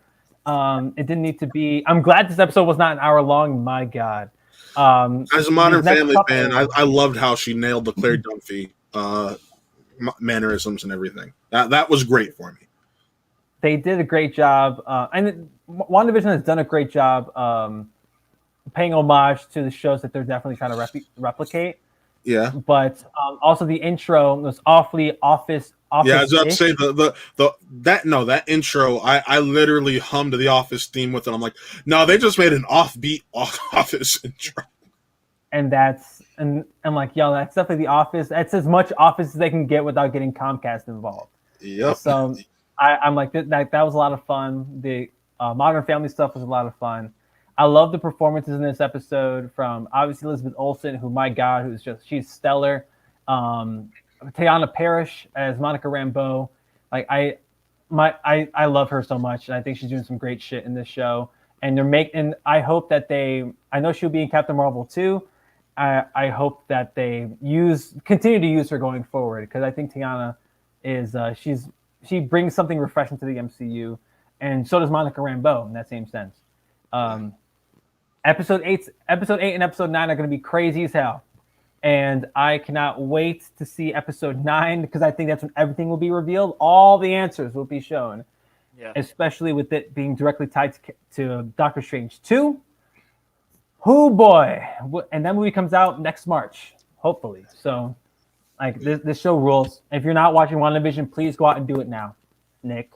It didn't need to be. I'm glad this episode was not an hour long. My God. As a Modern Family fan, I loved how she nailed the Claire Dunphy mannerisms and everything. That was great for me. They did a great job, and WandaVision has done a great job paying homage to the shows that they're definitely trying to replicate. Yeah, but also the intro was awfully office. Yeah, I was about to say that intro. I literally hummed the Office theme with it. I'm like, no, they just made an offbeat Office intro. And I'm like, yo, that's definitely the Office. That's as much Office as they can get without getting Comcast involved. Yep. So I'm like, that was a lot of fun. The Modern Family stuff was a lot of fun. I love the performances in this episode from obviously Elizabeth Olsen, who, my God, she's stellar. Teyana Parrish as Monica Rambeau. Like I love her so much, and I think she's doing some great shit in this show. And I hope that I know she'll be in Captain Marvel too. I hope that they continue to use her going forward, because I think Teyana is she brings something refreshing to the MCU, and so does Monica Rambeau in that same sense. Episode 8 and episode 9 are going to be crazy as hell. And I cannot wait to see episode 9, because I think that's when everything will be revealed. All the answers will be shown, especially with it being directly tied to Doctor Strange 2. Oh boy. And that movie comes out next March, hopefully. So like this show rules. If you're not watching WandaVision, please go out and do it now. Nick.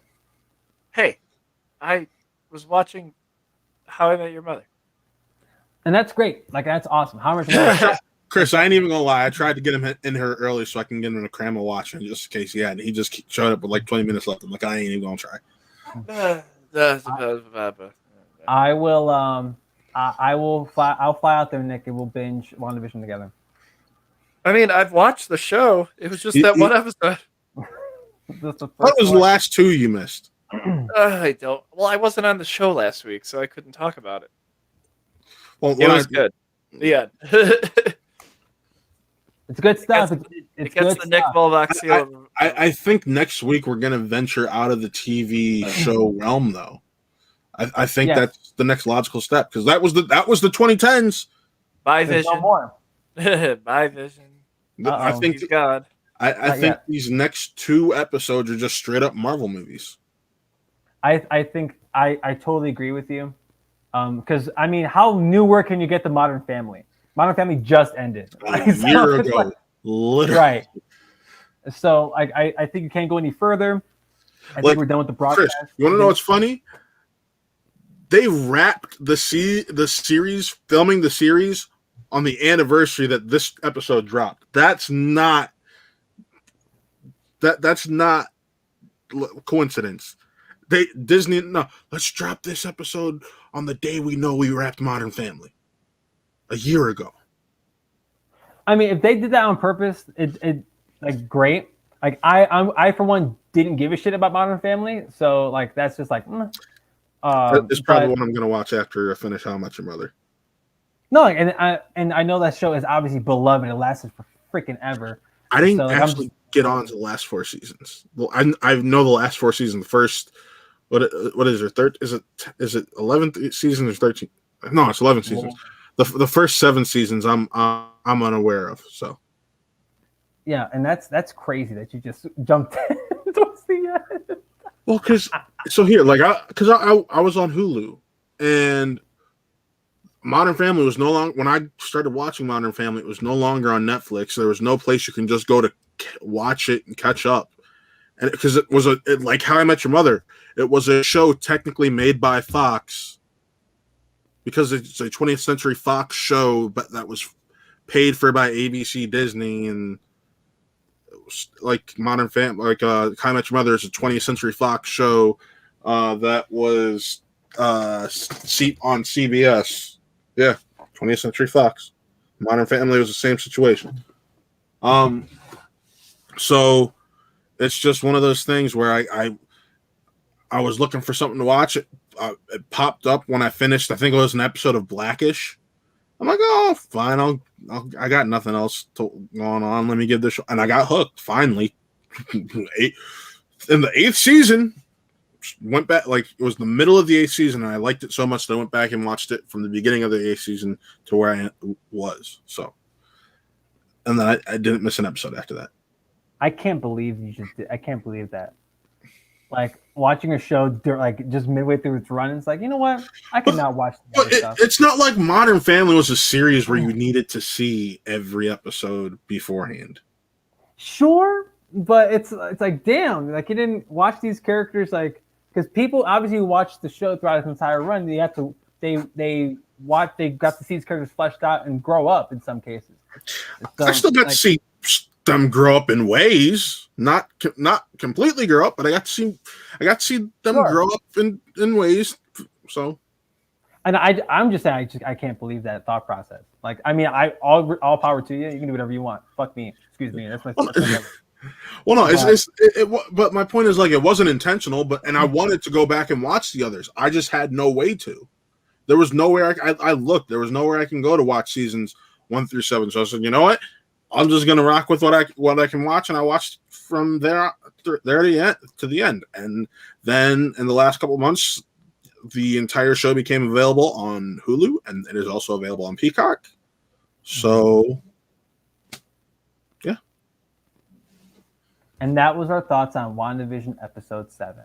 Hey, I was watching How I Met Your Mother. And that's great. Like, that's awesome. How much Chris, I ain't even gonna lie. I tried to get him in here early so I can get him in a cram of watching just in case he had. He just showed up with like 20 minutes left. I'm like, I ain't even gonna try. I will. I'll fly out there, Nick, and we'll binge WandaVision together. I mean, I've watched the show. It was just that one episode. What was the last two you missed? I don't. Well, I wasn't on the show last week, so I couldn't talk about it. Well, it was good. Yeah. It's good stuff. It gets the Nick Volvox seal. I think next week we're going to venture out of the TV show realm, though. I think that's the next logical step, because that was the 2010s. By Vision. No more. By Vision. I think God. I think these next two episodes are just straight up Marvel movies. I think I totally agree with you. Because I mean, how newer can you get the Modern Family? Modern Family just ended a year ago, literally. Right. So I think you can't go any further. I think we're done with the broadcast. Chris, you want to know what's funny? They wrapped the series, filming the series on the anniversary that this episode dropped. That's not coincidence. Disney, let's drop this episode on the day we know we wrapped Modern Family. A year ago. I mean, if they did that on purpose, it like great. Like I for one didn't give a shit about Modern Family, so like that's just like. It's probably what I'm gonna watch after I finish How I Met Your Mother. No, and I know that show is obviously beloved. It lasted for freaking ever. I didn't actually get on to the last 4 seasons. Well, I know the last 4 seasons. The first, what is it? Third? Is it 11th season or 13? No, it's 11 seasons. The first 7 seasons I'm unaware of. So yeah, and that's crazy that you just jumped towards the end. Well, because So here, like, I was on Hulu, and Modern Family was no longer, when I started watching Modern Family, it was no longer on Netflix. There was no place you can just go to watch it and catch up. And because it was like How I Met Your Mother, it was a show technically made by Fox because it's a 20th Century Fox show, but that was paid for by ABC, Disney, and it was like Modern Family, like How I Met Your Mother is a 20th Century Fox show that was on CBS. Yeah, 20th Century Fox. Modern Family was the same situation. So it's just one of those things where I was looking for something to watch. It popped up when I finished. I think it was an episode of Blackish. I'm like, oh, fine. I got nothing else going on. Let me give this show. And I got hooked finally. In the 8th season, went back, like it was the middle of the 8th season, and I liked it so much that I went back and watched it from the beginning of the 8th season to where I was. So, and then I didn't miss an episode after that. I can't believe you just did. I can't believe that. Like watching a show like just midway through its run, it's like, you know what? I can now watch the other stuff. It's not like Modern Family was a series where you needed to see every episode beforehand. Sure, but it's like, damn, like you didn't watch these characters, like, because people obviously watch the show throughout its entire run. They got to see these characters fleshed out and grow up in some cases. So, I still got to see them grow up in ways, not completely grow up, but I got to see them grow up in ways. So, and I'm just saying, I can't believe that thought process. Like, I mean, all power to you. You can do whatever you want. Fuck me. Excuse me. That's my. Well, no, but my point is, like, it wasn't intentional, and I wanted to go back and watch the others. I just had no way to. There was nowhere I looked. There was nowhere I can go to watch seasons 1 through 7. So I said, you know what? I'm just gonna rock with what I can watch, and I watched from there to the end. And then in the last couple of months, the entire show became available on Hulu, and it is also available on Peacock. So. And that was our thoughts on WandaVision episode 7.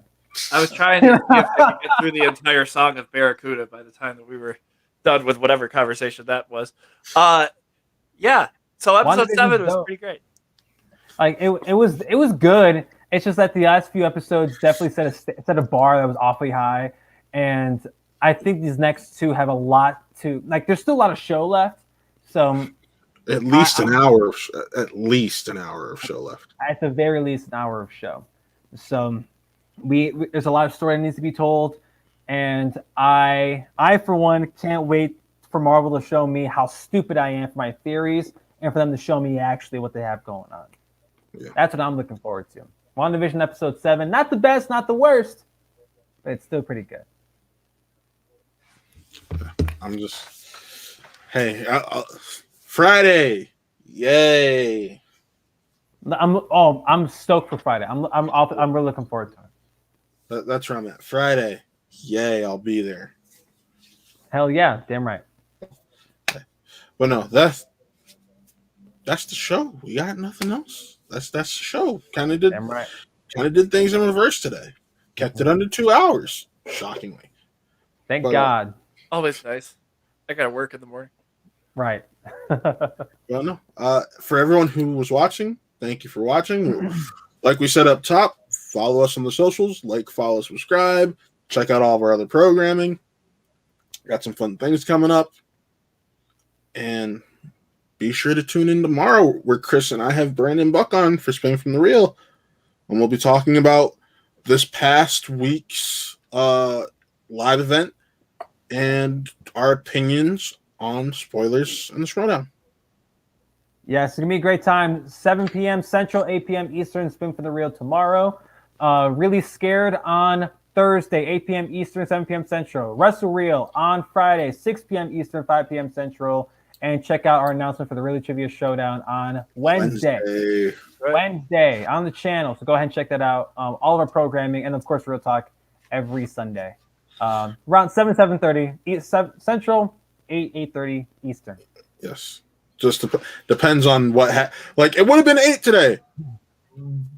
I was trying to see if I could get through the entire song of Barracuda by the time that we were done with whatever conversation that was. Yeah. So episode 7 was pretty great. Like it was good. It's just that the last few episodes definitely set a bar that was awfully high, and I think these next 2 have a lot to like. There's still a lot of show left, so. At least an hour of show left. At the very least, an hour of show. So there's a lot of story that needs to be told, and I for one can't wait for Marvel to show me how stupid I am for my theories, and for them to show me actually what they have going on. Yeah. That's what I'm looking forward to. WandaVision episode 7, not the best, not the worst, but it's still pretty good. I'm just, hey. Friday, yay! I'm stoked for Friday. I'm really looking forward to it. That's where I'm at. Friday, yay! I'll be there. Hell yeah, damn right. But no, that's the show. We got nothing else. That's the show. Kind of did things in reverse today. Kept it under 2 hours, shockingly. Thank God. Always nice. I gotta work in the morning. Right. Well, no. For everyone who was watching, thank you for watching. Like we said up top, follow us on the socials, follow, subscribe, check out all of our other programming. Got some fun things coming up. And be sure to tune in tomorrow where Chris and I have Brandon Buck on for Spin from the Reel. And we'll be talking about this past week's live event and our opinions on spoilers in the Showdown. Yes, it's going to be a great time. 7 p.m. Central, 8 p.m. Eastern, Spin for the Reel tomorrow. Really Scared on Thursday, 8 p.m. Eastern, 7 p.m. Central. Wrestle Reel on Friday, 6 p.m. Eastern, 5 p.m. Central. And check out our announcement for the Really Trivia Showdown on Wednesday on the channel. So go ahead and check that out. All of our programming, and of course, Real Talk every Sunday. Around 7:30 Central, 8:30 Eastern. Yes. Just depends on what it would have been 8 today,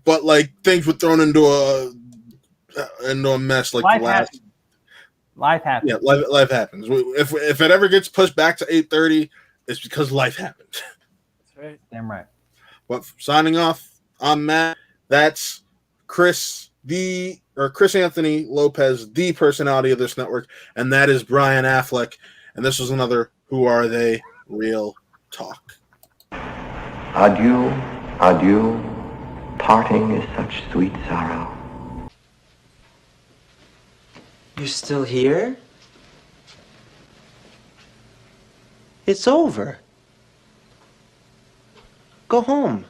but things were thrown into into a mess like Life the last. happens. Life happens. Yeah, life happens. If it ever gets pushed back to 8:30, it's because life happened. That's right. Damn right. But signing off, I'm Matt. That's Chris Anthony Lopez, the personality of this network, and that is Brian Affleck. And this was another Who Are They Real Talk. Adieu, adieu. Parting is such sweet sorrow. You're still here? It's over. Go home.